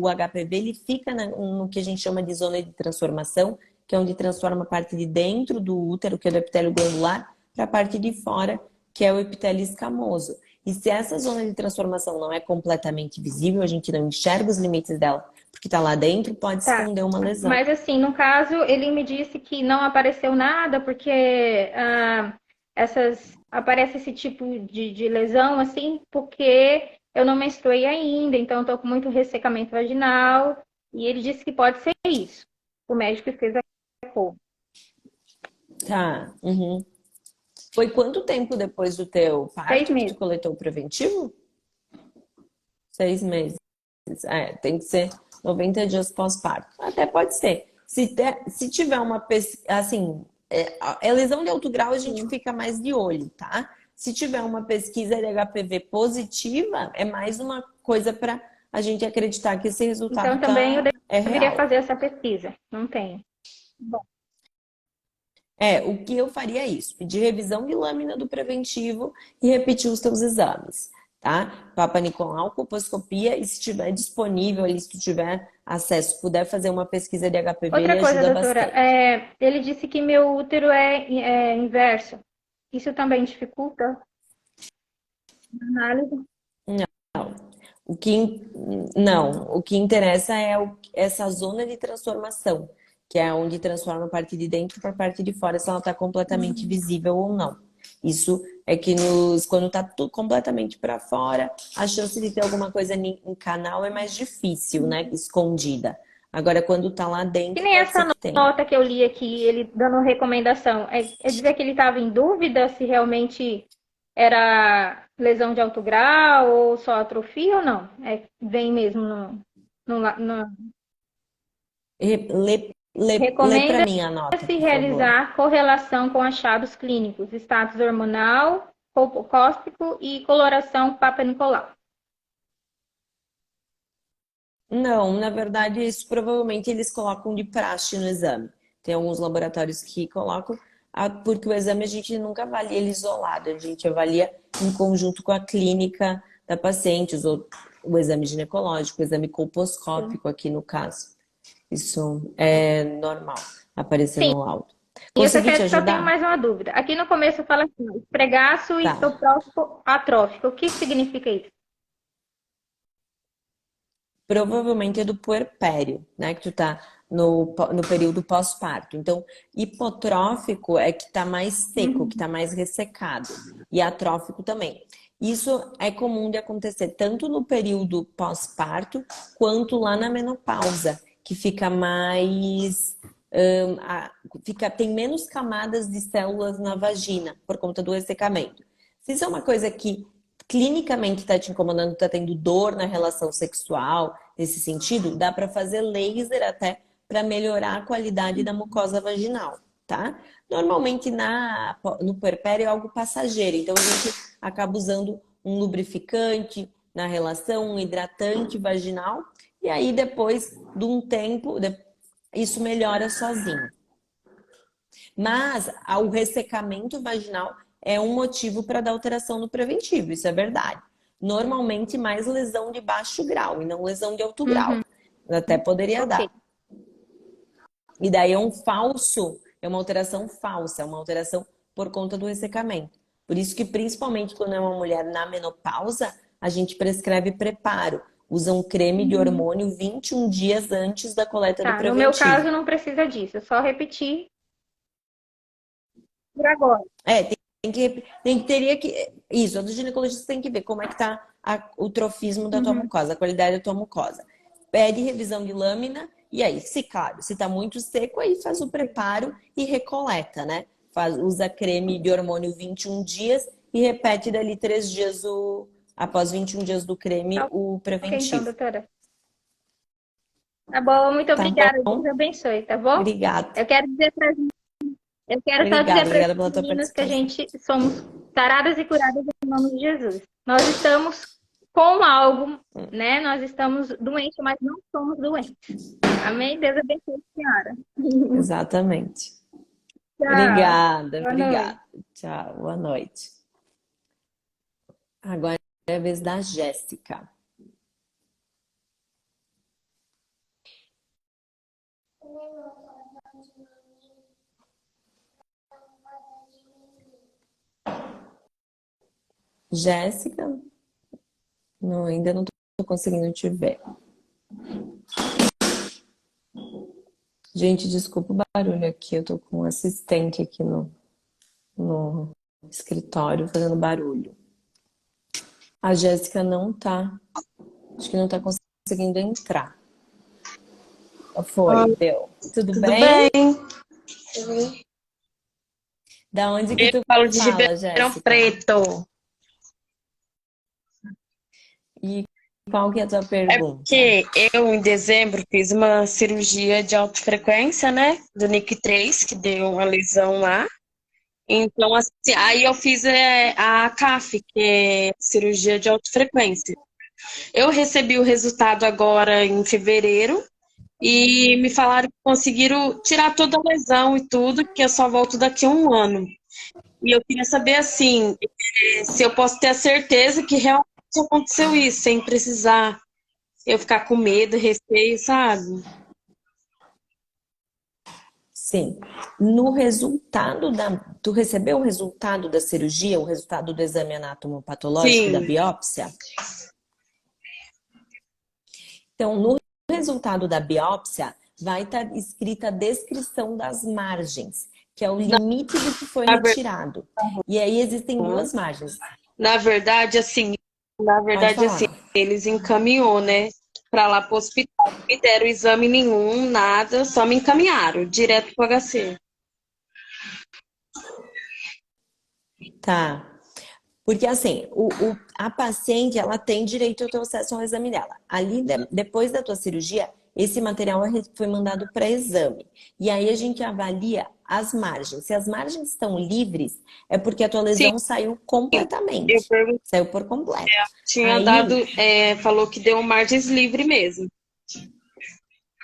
HPV ele fica no que a gente chama de zona de transformação, que é onde transforma a parte de dentro do útero, que é do epitélio glandular, para a parte de fora, que é o epitélio escamoso. E se essa zona de transformação não é completamente visível, a gente não enxerga os limites dela, porque está lá dentro, pode esconder uma lesão. Mas assim, no caso, ele me disse que não apareceu nada, porque aparece esse tipo de lesão, assim, porque eu não menstruei ainda, então eu tô com muito ressecamento vaginal, e ele disse que pode ser isso. O médico fez a cor. Tá. Uhum. Foi quanto tempo depois do teu 6 parto que meses. tu coletou o preventivo? 6 meses. Tem que ser 90 dias pós-parto. Até pode ser. Se tiver uma pesquisa, assim, a lesão de alto grau a gente fica mais de olho, tá? Se tiver uma pesquisa de HPV positiva, é mais uma coisa para a gente acreditar que esse resultado Então também eu é deveria real. fazer essa pesquisa. Não tenho. Bom, O que eu faria é isso, pedir revisão de lâmina do preventivo e repetir os teus exames, tá? Papa Nicolau, colposcopia, e se estiver disponível ali, se tu tiver acesso, puder fazer uma pesquisa de HPV, ele outra coisa, ajuda doutora, bastante. ele disse que meu útero é inverso. Isso também dificulta a análise? O que, não, o que interessa é essa zona de transformação, que é onde transforma a parte de dentro para a parte de fora, se ela está completamente visível ou não. Isso é que quando está tudo completamente para fora, a chance de ter alguma coisa em canal é mais difícil, né? Escondida. Agora, quando está lá Que dentro, nem pode ser essa que tenha. nota que eu li aqui, ele dando recomendação. É dizer que ele estava em dúvida se realmente era lesão de alto grau ou só atrofia ou não? Vem mesmo no. Lê para mim a nota, Recomenda-se por favor. realizar correlação com achados clínicos, status hormonal, corpo cóspico e coloração Papa Nicolau. Não, na verdade, isso provavelmente eles colocam de praxe no exame. Tem alguns laboratórios que colocam, porque o exame a gente nunca avalia ele isolado, a gente avalia em conjunto com a clínica da paciente, o exame ginecológico, o exame colposcópico aqui no caso. Isso é normal aparecer Sim. no laudo. E Consegui te só tenho ajudar? mais uma dúvida. Aqui no começo fala assim, ó, esfregaço Tá. hipertrófico atrófico. O que significa isso? Provavelmente é do puerpério, né? Que tu tá no período pós-parto. Então, hipotrófico é que tá mais seco, que tá mais ressecado. E atrófico também. Isso é comum de acontecer tanto no período pós-parto quanto lá na menopausa, que fica mais. Tem menos camadas de células na vagina por conta do ressecamento. Se isso é uma coisa que clinicamente está te incomodando, está tendo dor na relação sexual, nesse sentido, dá para fazer laser até para melhorar a qualidade da mucosa vaginal, tá? Normalmente no puerpério é algo passageiro, então a gente acaba usando um lubrificante na relação, um hidratante vaginal, e aí depois de um tempo, isso melhora sozinho. Mas o ressecamento vaginal é um motivo para dar alteração no preventivo, isso é verdade. Normalmente mais lesão de baixo grau e não lesão de alto grau. Até poderia Ok. dar. E daí é uma alteração falsa, é uma alteração por conta do ressecamento. Por isso que principalmente quando é uma mulher na menopausa, a gente prescreve preparo. Usa um creme de hormônio 21 dias antes da coleta do Tá, no meu preventivo. caso não precisa disso, é só repetir por agora. Isso, a do ginecologista tem que ver como é que tá o trofismo da tua mucosa, a qualidade da tua mucosa. Pede revisão de lâmina e aí, claro, se tá muito seco, aí faz o preparo e recoleta, né? Usa creme de hormônio 21 dias e repete dali 3 dias após 21 dias do creme, Tá o ok, então, preventivo. doutora. Tá bom, muito Tá obrigada. bom? Deus abençoe, tá bom? Obrigada. Eu quero dizer para Eu quero só dizer para Obrigada as pela tua meninas que a participação. gente somos saradas e curadas em nome de Jesus. Nós estamos com algo, né? Nós estamos doentes, mas não somos doentes. Amém? Deus abençoe a senhora. Exatamente. Tchau. Obrigada, Boa noite. obrigada. Tchau, boa noite. Agora é a vez da Jéssica. Jéssica? Não, ainda não tô conseguindo te ver. Gente, desculpa o barulho aqui. Eu tô com um assistente aqui no escritório fazendo barulho. A Jéssica não tá. Acho que não tá conseguindo entrar. Foi, deu. Tudo Tudo bem? bem? Da onde que Eu tu falo de fala, Ribeirão Jéssica? Preto. E qual que é a tua É pergunta? porque eu, em dezembro, fiz uma cirurgia de alta frequência, né? Do NIC3, que deu uma lesão lá. Então, assim, aí eu fiz a CAF, que é cirurgia de alta frequência. Eu recebi o resultado agora em fevereiro e me falaram que conseguiram tirar toda a lesão e tudo, que eu só volto daqui a um ano. E eu queria saber, assim, se eu posso ter a certeza que realmente aconteceu isso, sem precisar eu ficar com medo, receio, sabe? Sim. No resultado Tu recebeu o resultado da cirurgia, o resultado do exame anatomopatológico da Sim, biópsia? Então, no resultado da biópsia, vai estar escrita a descrição das margens, que é o limite do que foi na, ver- retirado. E aí existem duas margens. na verdade, assim, na Pode verdade, assim, falar. eles encaminhou, né, pra lá pro hospital. Não me deram exame nenhum, nada, só me encaminharam direto pro HC. Tá. Porque assim, a paciente, ela tem direito ao teu acesso ao exame dela. Ali, depois da tua cirurgia, esse material foi mandado para exame. E aí a gente avalia as margens. Se as margens estão livres, é porque a tua Sim, lesão saiu eu completamente. perguntei, Saiu por completo. tinha Aí, dado, falou que deu margens livre mesmo.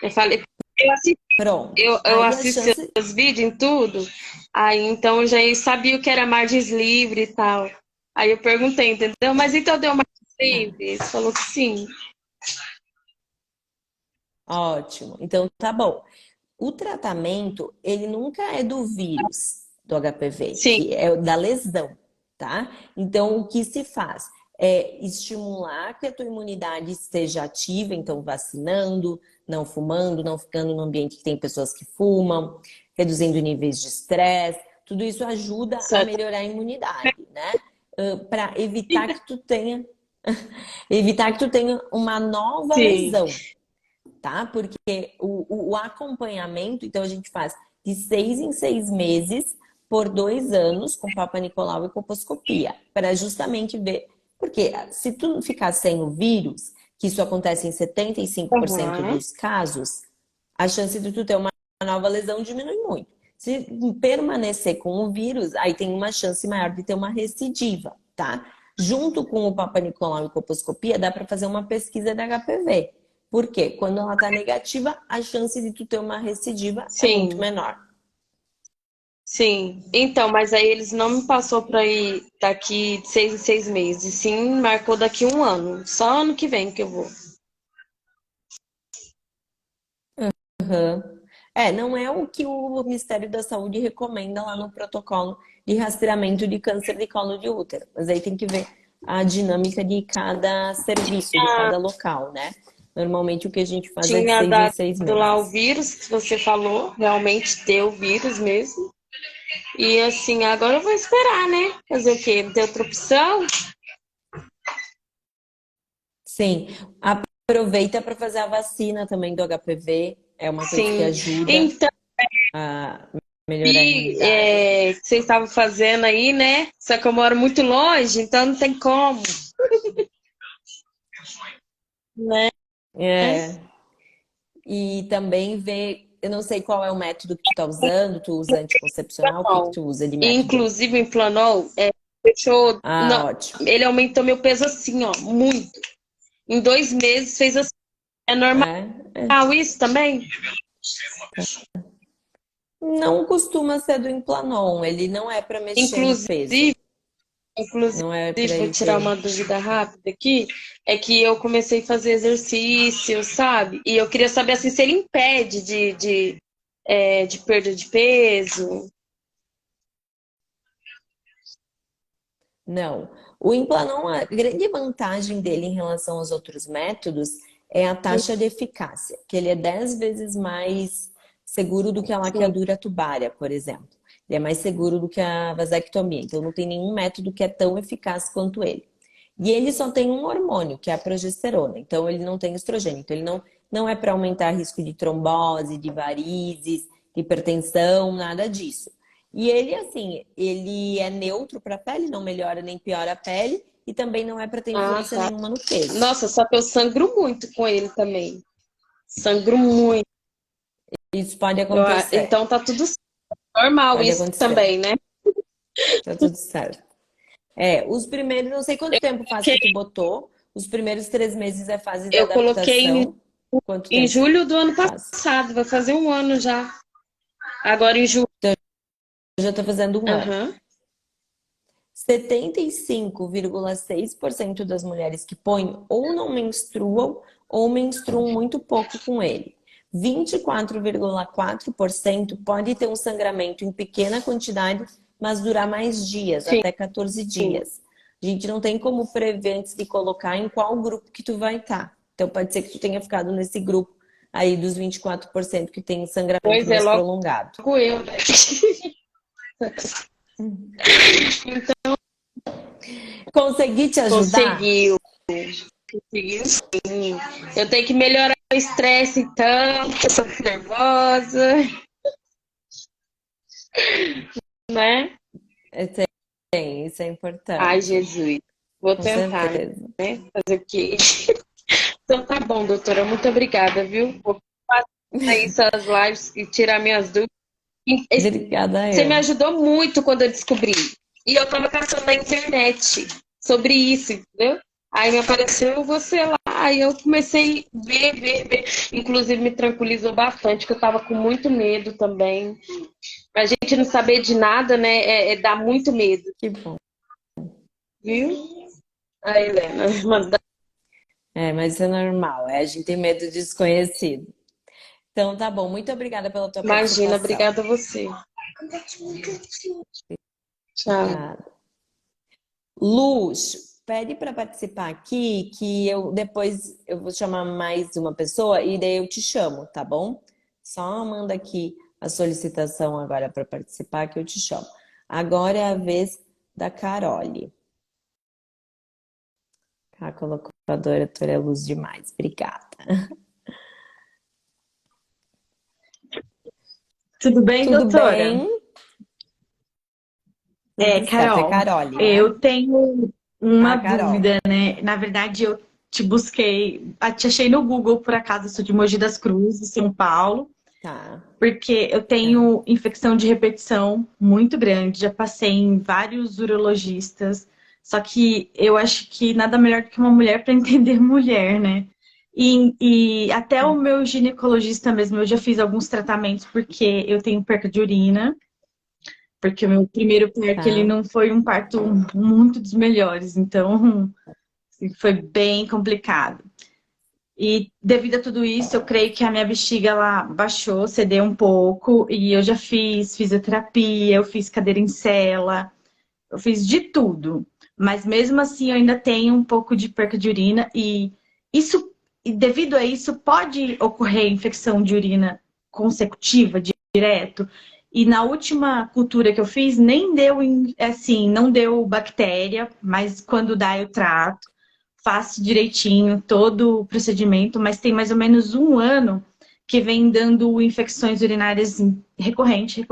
Eu falei Eu assisti, Pronto. eu Aí a assisti chance. os vídeos em tudo, aí então eu já sabia o que era margens livres e tal. Aí eu perguntei, entendeu? Mas então deu margens Ah, livres? Falou que sim. ótimo. Então tá bom. O tratamento, ele nunca é do vírus do HPV, Sim, que é da lesão, tá? Então, o que se faz é estimular que a tua imunidade esteja ativa, então vacinando, não fumando, não ficando no ambiente que tem pessoas que fumam, reduzindo níveis de estresse, tudo isso ajuda a certo. melhorar a imunidade, né? Para evitar que tu tenha uma nova Sim. lesão, tá? Porque o acompanhamento, então a gente faz de 6 em 6 meses por 2 anos com Papa Nicolau e colposcopia, para justamente ver. Porque se tu ficar sem o vírus, que isso acontece em 75% Aham. dos casos, a chance de tu ter uma nova lesão diminui muito. Se permanecer com o vírus, aí tem uma chance maior de ter uma recidiva, tá? Junto com o Papa Nicolau e colposcopia, dá para fazer uma pesquisa de HPV. Por quê? Quando ela tá negativa, a chance de tu ter uma recidiva é muito Sim, menor. sim. Então, mas aí eles não me passou para ir daqui de 6 em 6 meses. Sim, marcou daqui 1 ano. Só ano que vem que eu vou. Uhum. Não é o que o Ministério da Saúde recomenda lá no protocolo de rastreamento de câncer de colo de útero. Mas aí tem que ver a dinâmica de cada serviço, de cada local, né? Normalmente o que a gente faz é de Tinha seis em dado seis lá o meses. vírus que você falou, realmente deu o vírus mesmo. E assim, agora eu vou esperar, né? Fazer o quê? Não tem outra opção? Sim, aproveita para fazer a vacina também do HPV. É uma coisa que Sim. ajuda Então, a melhorar a e imunidade. que vocês estavam fazendo aí, né? Só que eu moro muito longe, então não tem como, né? É. E também ver, eu não sei qual é o método que tu tá usando, tu usa anticoncepcional, o que que Bom, tu usa de e, método? inclusive o Implanon deixou, Ah, não, ótimo. ele aumentou meu peso assim, ó, muito. Em 2 meses fez assim. É normal É. isso também? Não costuma ser do Implanon, ele não é para mexer no peso, Inclusive, inclusive, não é para vou ele tirar uma ter. dúvida rápida aqui, é que eu comecei a fazer exercício, sabe? E eu queria saber assim, se ele impede de perda de peso. Não. O Implanon, a grande vantagem dele em relação aos outros métodos é a taxa de eficácia, que ele é 10 vezes mais seguro do que a Sim. laqueadura tubária, por exemplo. Ele é mais seguro do que a vasectomia, então não tem nenhum método que é tão eficaz quanto ele. E ele só tem um hormônio, que é a progesterona, então ele não tem estrogênio, então ele não é para aumentar risco de trombose, de varizes, de hipertensão, nada disso. E ele, assim, ele é neutro para a pele, não melhora nem piora a pele, e também não é para ter Ah, influência tá. nenhuma no peso. Nossa, só que eu sangro muito com ele também. Sangro muito. Isso pode acontecer, Então tá tudo normal pode isso acontecer, também, né? tá tudo certo. Os primeiros, não sei quanto tempo faz que tu botou, os primeiros 3 meses é fase de Eu coloquei adaptação. Quanto em tempo julho do ano faz? passado, vai fazer 1 ano já. Agora em julho. Eu já tô fazendo um ano. Aham. 75,6% das mulheres que põem ou não menstruam ou menstruam muito pouco com ele. 24,4% pode ter um sangramento em pequena quantidade, mas durar mais dias, Sim, até 14 dias. A gente não tem como prever antes de colocar em qual grupo que tu vai estar. Então pode ser que tu tenha ficado nesse grupo aí dos 24% que tem sangramento pois é, mais logo prolongado. eu, né? Consegui te ajudar? Conseguiu. Conseguiu sim. Eu tenho que melhorar o estresse, então, porque eu tô nervosa, né? Tem, isso é Ai, importante. Jesus. Vou Com tentar, certeza. né? Fazer o quê? Então tá bom, doutora. Muito obrigada, viu? Vou passar aí suas lives e tirar minhas dúvidas. Obrigada, Você me eu. ajudou muito quando eu descobri. E eu tava caçando na internet sobre isso, entendeu? Aí me apareceu você lá. lá, aí eu comecei a ver. Inclusive me tranquilizou bastante, que eu tava com muito medo também. A gente não saber de nada, né, dá muito medo, Que bom. viu? A Helena, manda. Mas isso é normal, a gente tem medo do desconhecido. Então, tá bom. Muito obrigada pela tua Imagina, participação. obrigada a você. Tchau. Tá. Luz, pede para participar aqui, que eu depois eu vou chamar mais uma pessoa e daí eu te chamo, tá bom? Só manda aqui a solicitação agora para participar que eu te chamo. Agora é a vez da Carole. A colocadora é luz demais. Obrigada. Tudo bem, Tudo doutora? bem? Tudo certo. É Carol, Carole, né? eu tenho uma A Carol. dúvida, né? Na verdade, eu te busquei, te achei no Google, por acaso, eu sou de Mogi das Cruzes, São Paulo, Tá, porque eu tá. tenho infecção de repetição muito grande, já passei em vários urologistas, só que eu acho que nada melhor do que uma mulher para entender mulher, né? E até o meu ginecologista mesmo, eu já fiz alguns tratamentos porque eu tenho perca de urina. Porque o meu primeiro parto, ele Tá. não foi um parto muito dos melhores, então assim, foi bem complicado. E devido a tudo isso, eu creio que a minha bexiga ela baixou, cedeu um pouco, e eu já fiz fisioterapia, eu fiz cadeira em sela, eu fiz de tudo. Mas mesmo assim, eu ainda tenho um pouco de perca de urina, isso, e devido a isso, pode ocorrer infecção de urina consecutiva, direto. E na última cultura que eu fiz, nem deu, assim, não deu bactéria, mas quando dá eu trato, faço direitinho todo o procedimento, mas tem mais ou menos um ano que vem dando infecções urinárias recorrente,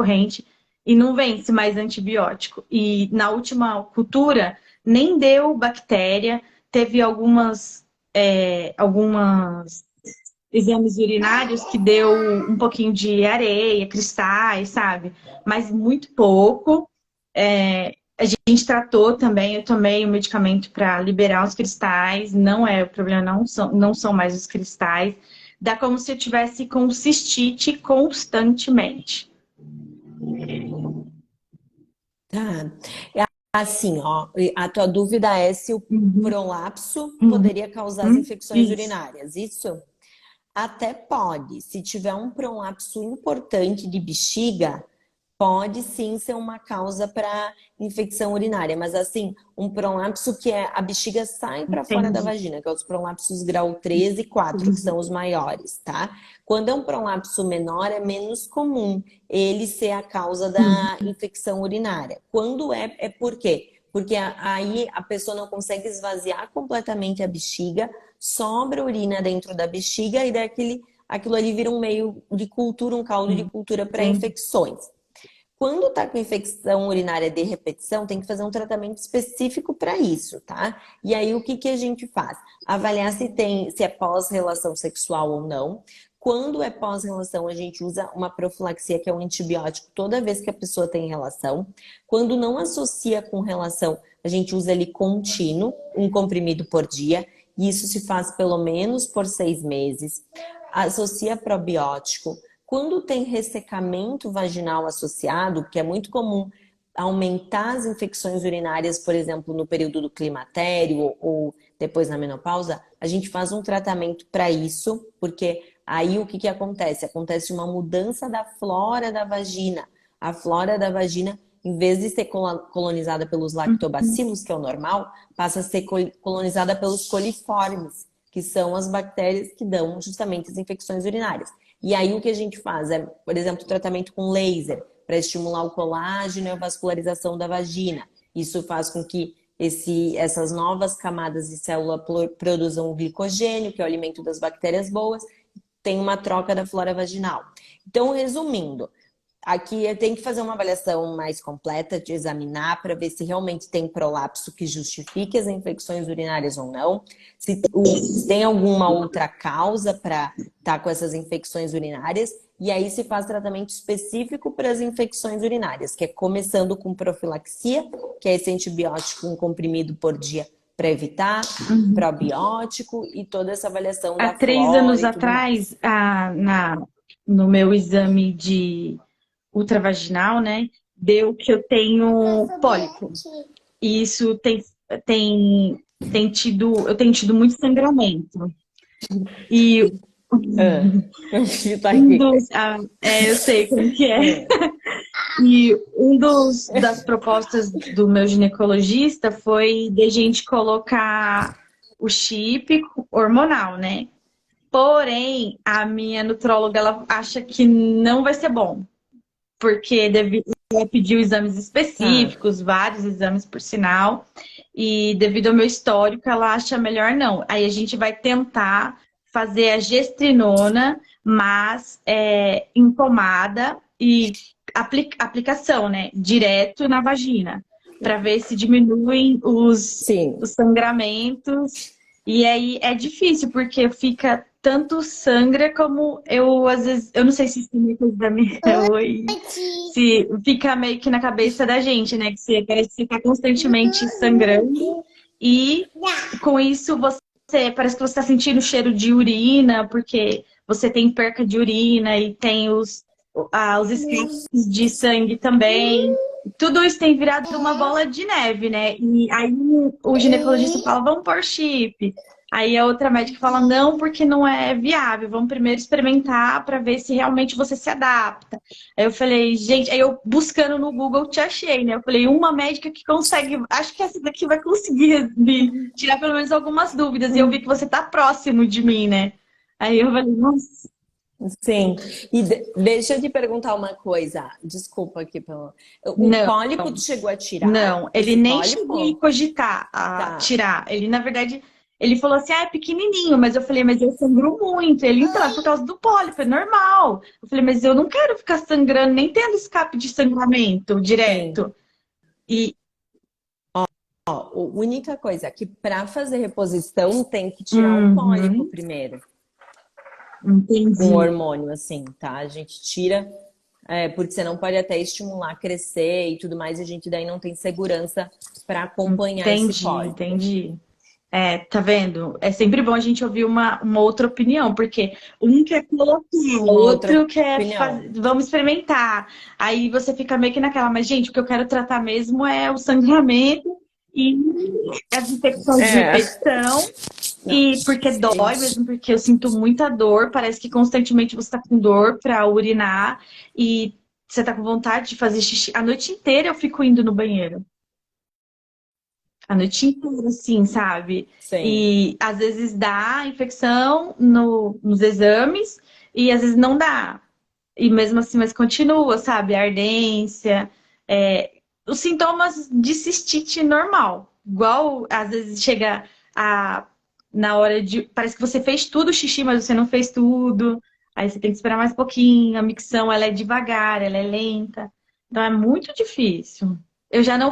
e não vence mais antibiótico. E na última cultura, nem deu bactéria, teve algumas exames urinários que deu um pouquinho de areia, cristais, sabe? Mas muito pouco. A gente tratou também, eu tomei um medicamento para liberar os cristais, não é o problema, não são mais os cristais. Dá como se eu tivesse com cistite constantemente. Tá. Assim, ó, a tua dúvida é se o Uhum, prolapso uhum, poderia causar as infecções isso. urinárias, isso? Até pode. Se tiver um prolapso importante de bexiga, pode sim ser uma causa para infecção urinária, mas assim, um prolapso que é a bexiga sai para fora da Entendi. vagina, que é os prolapsos grau 3 e 4, que Entendi. são os maiores, tá? Quando é um prolapso menor, é menos comum ele ser a causa da infecção urinária. Quando é por quê? Porque aí a pessoa não consegue esvaziar completamente a bexiga, sobra urina dentro da bexiga e aquilo ali vira um meio de cultura, um caldo de cultura para Entendi. infecções. Quando tá com infecção urinária de repetição, tem que fazer um tratamento específico para isso, tá? E aí o que que a gente faz? Avaliar se é pós-relação sexual ou não. Quando é pós-relação, a gente usa uma profilaxia, que é um antibiótico, toda vez que a pessoa tem relação. Quando não associa com relação, a gente usa ele contínuo, um comprimido por dia. E isso se faz pelo menos por 6 meses. Associa probiótico. Quando tem ressecamento vaginal associado, que é muito comum aumentar as infecções urinárias, por exemplo, no período do climatério ou depois na menopausa, a gente faz um tratamento para isso, porque aí o que que acontece? Acontece uma mudança da flora da vagina. A flora da vagina, em vez de ser colonizada pelos lactobacilos, que é o normal, passa a ser colonizada pelos coliformes, que são as bactérias que dão justamente as infecções urinárias. E aí o que a gente faz é, por exemplo, tratamento com laser para estimular o colágeno e a vascularização da vagina. Isso faz com que essas novas camadas de célula produzam o glicogênio, que é o alimento das bactérias boas, tem uma troca da flora vaginal. Então, resumindo, aqui tem que fazer uma avaliação mais completa, de examinar para ver se realmente tem prolapso que justifique as infecções urinárias ou não, se tem alguma outra causa para estar com essas infecções urinárias, e aí se faz tratamento específico para as infecções urinárias, que é começando com profilaxia, que é esse antibiótico, um comprimido por dia para evitar, probiótico e toda essa avaliação Há da 3 anos flora e tudo mais. atrás, no meu exame de ultravaginal, né, deu que eu tenho pólipo. E isso eu tenho tido muito sangramento. E Tá um aqui. dos, eu sei como que é. E das propostas do meu ginecologista foi de a gente colocar o chip hormonal, né? Porém, a minha nutróloga, ela acha que não vai ser bom, porque ela pediu exames específicos, vários exames por sinal, e devido ao meu histórico, ela acha melhor não. Aí a gente vai tentar fazer a gestrinona, mas em pomada e aplicação, né? Direto na vagina, para ver se diminuem os sangramentos. E aí é difícil, porque fica tanto sangra como eu, às vezes, eu não sei se isso é coisa da minha. Oi. Se fica meio que na cabeça da gente, né? Que você parece que você tá constantemente sangrando. E com isso parece que você está sentindo cheiro de urina, porque você tem perca de urina e tem os escapes de sangue também. Tudo isso tem virado uma bola de neve, né? E aí o ginecologista fala, vamos pôr chip. Aí a outra médica fala, não, porque não é viável. Vamos primeiro experimentar para ver se realmente você se adapta. Aí eu falei, gente, aí eu buscando no Google te achei, né? Eu falei, uma médica que consegue, acho que essa daqui vai conseguir me tirar pelo menos algumas dúvidas. E eu vi que você tá próximo de mim, né? Aí eu falei, nossa. Sim, e deixa eu te perguntar uma coisa. Desculpa aqui pelo. O pólipo tu chegou a tirar? Não, ele nem chegou a cogitar Tá. tirar. Ele, na verdade, ele falou assim, é pequenininho, mas eu falei, mas eu sangro muito. Ele, então, é por causa do pólipo, é normal. Eu falei, mas eu não quero ficar sangrando, nem tendo escape de sangramento direto. E a única coisa é que para fazer reposição tem que tirar o pólipo primeiro. Entendi. Com hormônio, assim, tá? A gente tira, porque você não pode até estimular crescer e tudo mais, e a gente daí não tem segurança para acompanhar esse pólipo. Entendi. Tá vendo? É sempre bom a gente ouvir uma outra opinião, porque um quer colocar, o outro quer fazer, vamos experimentar. Aí você fica meio que naquela, mas gente, o que eu quero tratar mesmo é o sangramento e as infecções de repetição. E porque dói mesmo, porque eu sinto muita dor, parece que constantemente você tá com dor pra urinar e você tá com vontade de fazer xixi. A noite inteira eu fico indo no banheiro. A noite inteira, assim, sabe? Sim. E às vezes dá infecção nos exames e às vezes não dá. E mesmo assim, mas continua, sabe? A ardência, os sintomas de cistite normal. Igual, às vezes, chega na hora de... Parece que você fez tudo o xixi, mas você não fez tudo. Aí você tem que esperar mais um pouquinho. A micção, ela é devagar, ela é lenta. Então, é muito difícil. Eu já não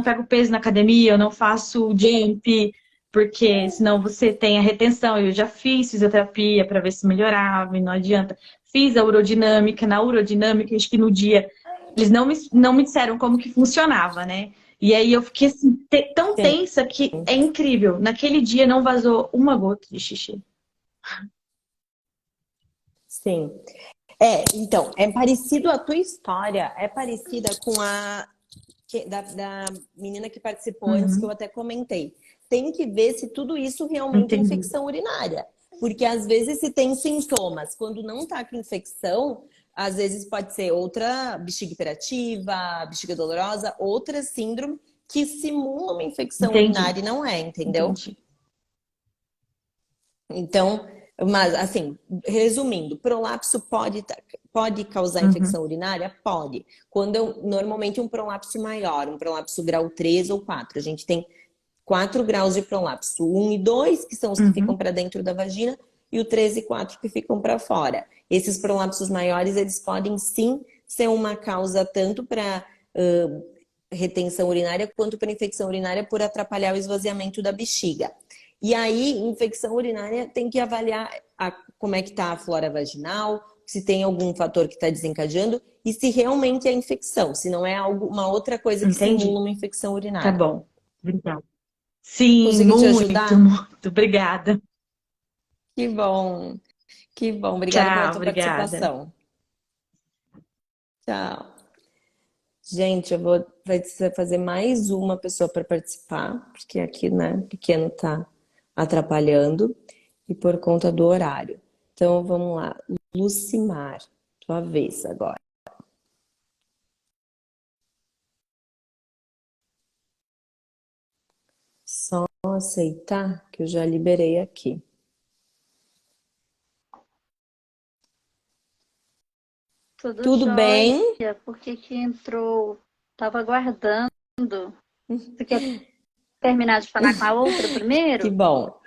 pego peso na academia, eu não faço jump, porque senão você tem a retenção. Eu já fiz fisioterapia para ver se melhorava e não adianta. Fiz a urodinâmica. Na urodinâmica, acho que no dia... Eles não me disseram como que funcionava, né? E aí eu fiquei assim, tão tensa que é incrível. Naquele dia não vazou uma gota de xixi. Sim. Então, é parecido a tua história, é parecida com a da menina que participou antes, que eu até comentei. Tem que ver se tudo isso realmente é infecção urinária. Porque às vezes se tem sintomas, quando não tá com infecção, às vezes pode ser outra bexiga hiperativa, bexiga dolorosa, outra síndrome que simula uma infecção urinária e não é, entendeu? Então, mas assim, resumindo, prolapso pode causar infecção urinária? Pode. Normalmente um prolapso maior, um prolapso grau 3 ou 4. A gente tem 4 graus de prolapso, 1 e 2, que são os que ficam para dentro da vagina, e o 3 e 4 que ficam para fora. Esses prolapsos maiores, eles podem sim ser uma causa tanto para retenção urinária quanto para infecção urinária por atrapalhar o esvaziamento da bexiga. E aí, infecção urinária tem que avaliar como é que está a flora vaginal, se tem algum fator que está desencadeando e se realmente é infecção, se não é uma outra coisa que simula uma infecção urinária. Tá bom, obrigada. Sim, Consegui te muito, ajudar? muito. Obrigada. Que bom, que bom. Obrigada pela Tchau, tua obrigada. participação. Tchau. Gente, vai precisar fazer mais uma pessoa para participar, porque aqui, né, pequeno tá atrapalhando e por conta do horário. Então, vamos lá. Lucimar, tua vez agora. Só aceitar que eu já liberei aqui. Tudo Tudo jóia. bem? Por que que entrou? Tava aguardando. Você quer terminar de falar com a outra Que primeiro? bom.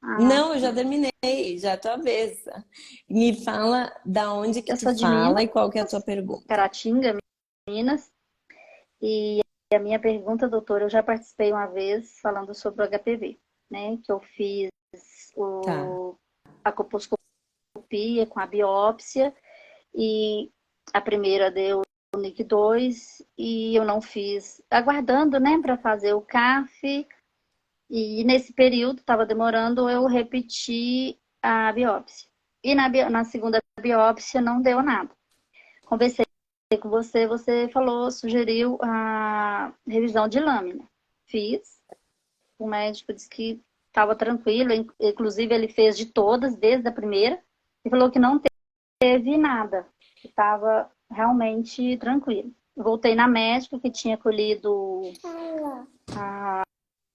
Ah, Não, eu já terminei, já é a tua vez. Me fala da onde que eu tu sou de Minas, fala e qual que é a tua pergunta. Caratinga, Minas. E a minha pergunta, doutora, eu já participei uma vez falando sobre o HPV, né? Que eu fiz Tá. a colposcopia com a biópsia e a primeira deu o NIC2 e eu não fiz, aguardando, né, para fazer o CAF. E nesse período, estava demorando, eu repeti a biópsia. E na segunda biópsia não deu nada. Conversei com você, você falou, sugeriu a revisão de lâmina. Fiz. O médico disse que estava tranquilo, inclusive ele fez de todas, desde a primeira, e falou que não teve nada, que estava realmente tranquilo. Voltei na médica que tinha colhido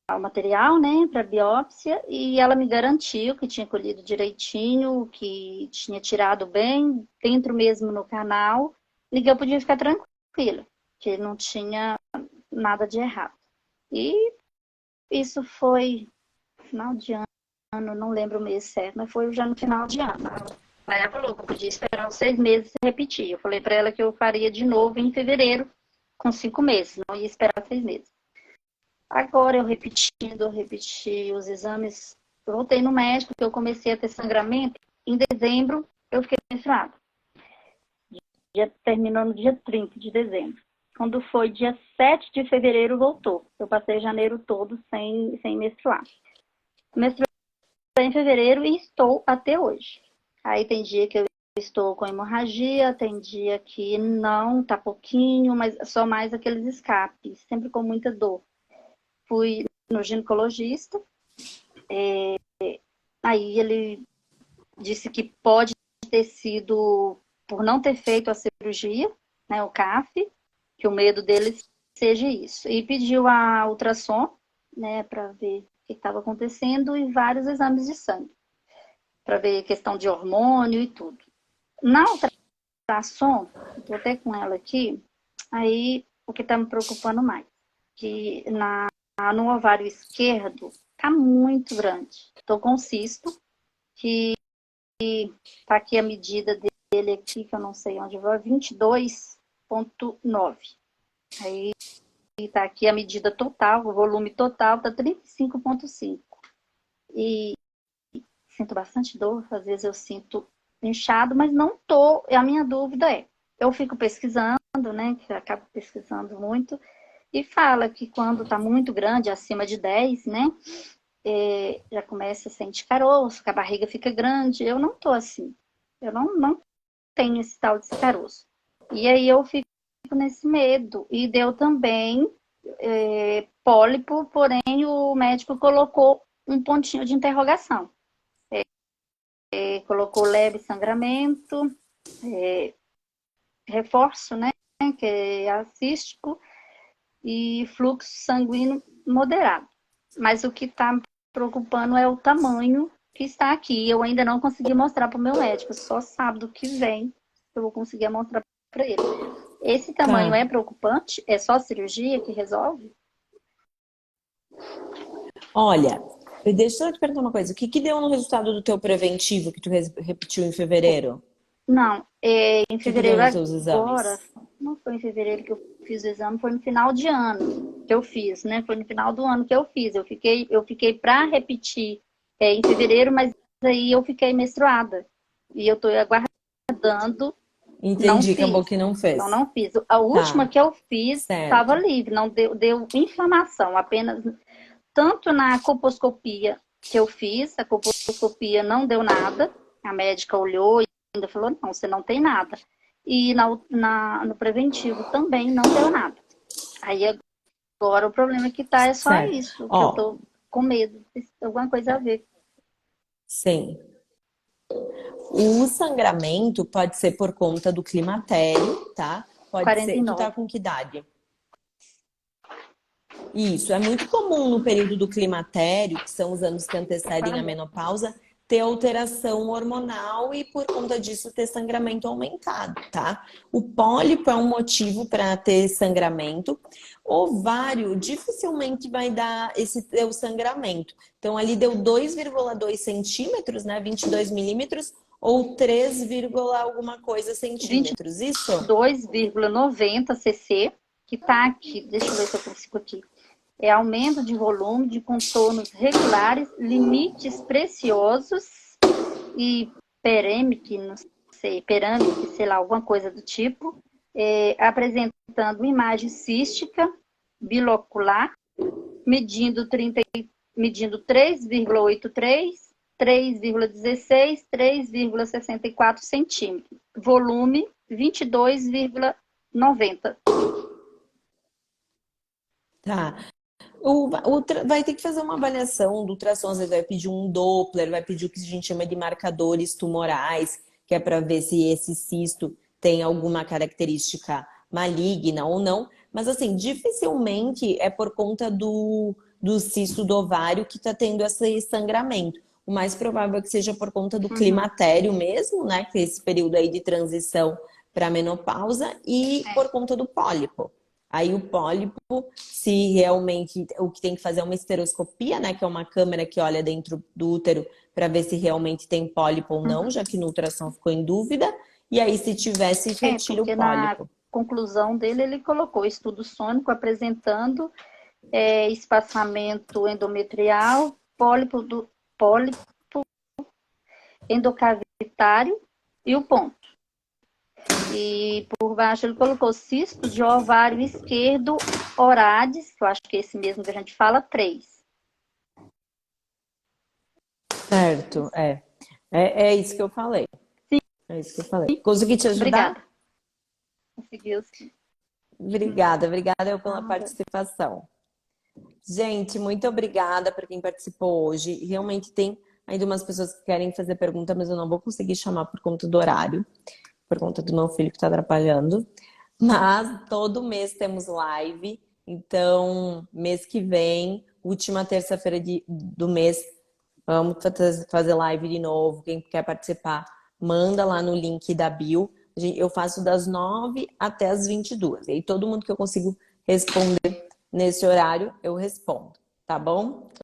o material, né, para biópsia, e ela me garantiu que tinha colhido direitinho, que tinha tirado bem, dentro mesmo no canal, e que eu podia ficar tranquila, que não tinha nada de errado. E isso foi final de ano, não lembro o mês certo, mas foi já no final de ano. Aí ela falou que eu podia esperar uns 6 meses e repetir. Eu falei para ela que eu faria de novo em fevereiro, com 5 meses, não ia esperar 6 meses. Agora eu repeti os exames, eu voltei no médico, que eu comecei a ter sangramento. Em dezembro, eu fiquei menstruada. Terminou no dia 30 de dezembro. Quando foi dia 7 de fevereiro, voltou. Eu passei janeiro todo sem menstruar. Menstruei em fevereiro e estou até hoje. Aí tem dia que eu estou com hemorragia, tem dia que não, tá pouquinho, mas só mais aqueles escapes, sempre com muita dor. Fui no ginecologista, aí ele disse que pode ter sido por não ter feito a cirurgia, né, o CAF, que o medo dele seja isso. E pediu a ultrassom, né, para ver o que estava acontecendo e vários exames de sangue, para ver questão de hormônio e tudo. Na ultrassom, estou até com ela aqui, aí o que está me preocupando mais, que no ovário esquerdo está muito grande. Estou com cisto, que está aqui a medida dele aqui, que eu não sei onde vai, 22,9. Aí está aqui a medida total, o volume total está 35,5. E sinto bastante dor, às vezes eu sinto inchado, mas não tô. A minha dúvida é, eu fico pesquisando, né, que eu acabo pesquisando muito, e fala que quando está muito grande, acima de 10, né, já começa a sentir caroço, que a barriga fica grande. Eu não tô assim. Eu não tenho esse tal de caroço. E aí eu fico nesse medo. E deu também pólipo, porém o médico colocou um pontinho de interrogação. Colocou leve sangramento, reforço, né, que é acístico, e fluxo sanguíneo moderado. Mas o que está me preocupando é o tamanho que está aqui. Eu ainda não consegui mostrar para o meu médico. Só sábado que vem eu vou conseguir mostrar para ele. Esse tamanho é Tá. preocupante? É só cirurgia que resolve? Olha, deixa eu te perguntar uma coisa. O que que deu no resultado do teu preventivo que tu repetiu em fevereiro? Não, em O que que deu fevereiro nos teus agora, exames? não foi em fevereiro que eu fiz o exame, foi no final de ano que eu fiz, né? Foi no final do ano que eu fiz. Eu fiquei para repetir em fevereiro, mas aí eu fiquei menstruada. E eu estou aguardando, não Entendi, acabou fiz. que não Então, fez. não fiz. A última Tá, que eu fiz estava certo. livre, não deu inflamação, apenas tanto na colposcopia que eu fiz, a colposcopia não deu nada, a médica olhou e ainda falou, não, você não tem nada. E no preventivo também não deu nada. Aí agora o problema que tá é só Certo. isso, que eu Ó, tô com medo, alguma coisa a ver. sim. O sangramento pode ser por conta do climatério, tá? Pode ser. Tu tá 49. com que idade? Isso, é muito comum no período do climatério, que são os anos que antecedem a menopausa, ter alteração hormonal e por conta disso ter sangramento aumentado, tá? O pólipo é um motivo para ter sangramento. Ovário dificilmente vai dar esse teu sangramento. Então ali deu 2,2 centímetros, né? 22 milímetros ou 3, alguma coisa centímetros. Isso? 2,90 cc, que tá aqui, deixa eu ver se eu consigo aqui. É aumento de volume de contornos regulares, limites preciosos e perêmique, não sei, perâmique, sei lá, alguma coisa do tipo, apresentando imagem cística, bilocular, medindo 3,83, 3,16, 3,64 centímetros. Volume 22,90. Tá. Vai ter que fazer uma avaliação do ultrassom, às vezes vai pedir um Doppler, vai pedir o que a gente chama de marcadores tumorais, que é para ver se esse cisto tem alguma característica maligna ou não. Mas assim, dificilmente é por conta do cisto do ovário que está tendo esse sangramento. O mais provável é que seja por conta do climatério mesmo, né? Que é esse período aí de transição para menopausa, e por conta do pólipo. Aí o pólipo, se realmente o que tem que fazer é uma esteroscopia, né? Que é uma câmera que olha dentro do útero para ver se realmente tem pólipo ou não, já que no ultrassom ficou em dúvida. E aí, se tivesse, retira o Porque na pólipo. conclusão dele, ele colocou estudo sônico apresentando espaçamento endometrial, pólipo endocavitário e o ponto. E por baixo ele colocou cisto de ovário esquerdo, orades, que eu acho que é esse mesmo que a gente fala, 3. Certo, é isso que eu falei. Sim. É isso que eu falei. Consegui te ajudar? Obrigada. Conseguiu, sim. Obrigada eu pela Nada. participação. Gente, muito obrigada para quem participou hoje. Realmente tem ainda umas pessoas que querem fazer pergunta, mas eu não vou conseguir chamar por conta do horário, por conta do meu filho que está atrapalhando. Mas todo mês temos live, então mês que vem, última terça-feira do mês, vamos fazer live de novo. Quem quer participar, manda lá no link da bio. Eu faço das 9 até as 22. E aí todo mundo que eu consigo responder nesse horário, eu respondo, tá bom?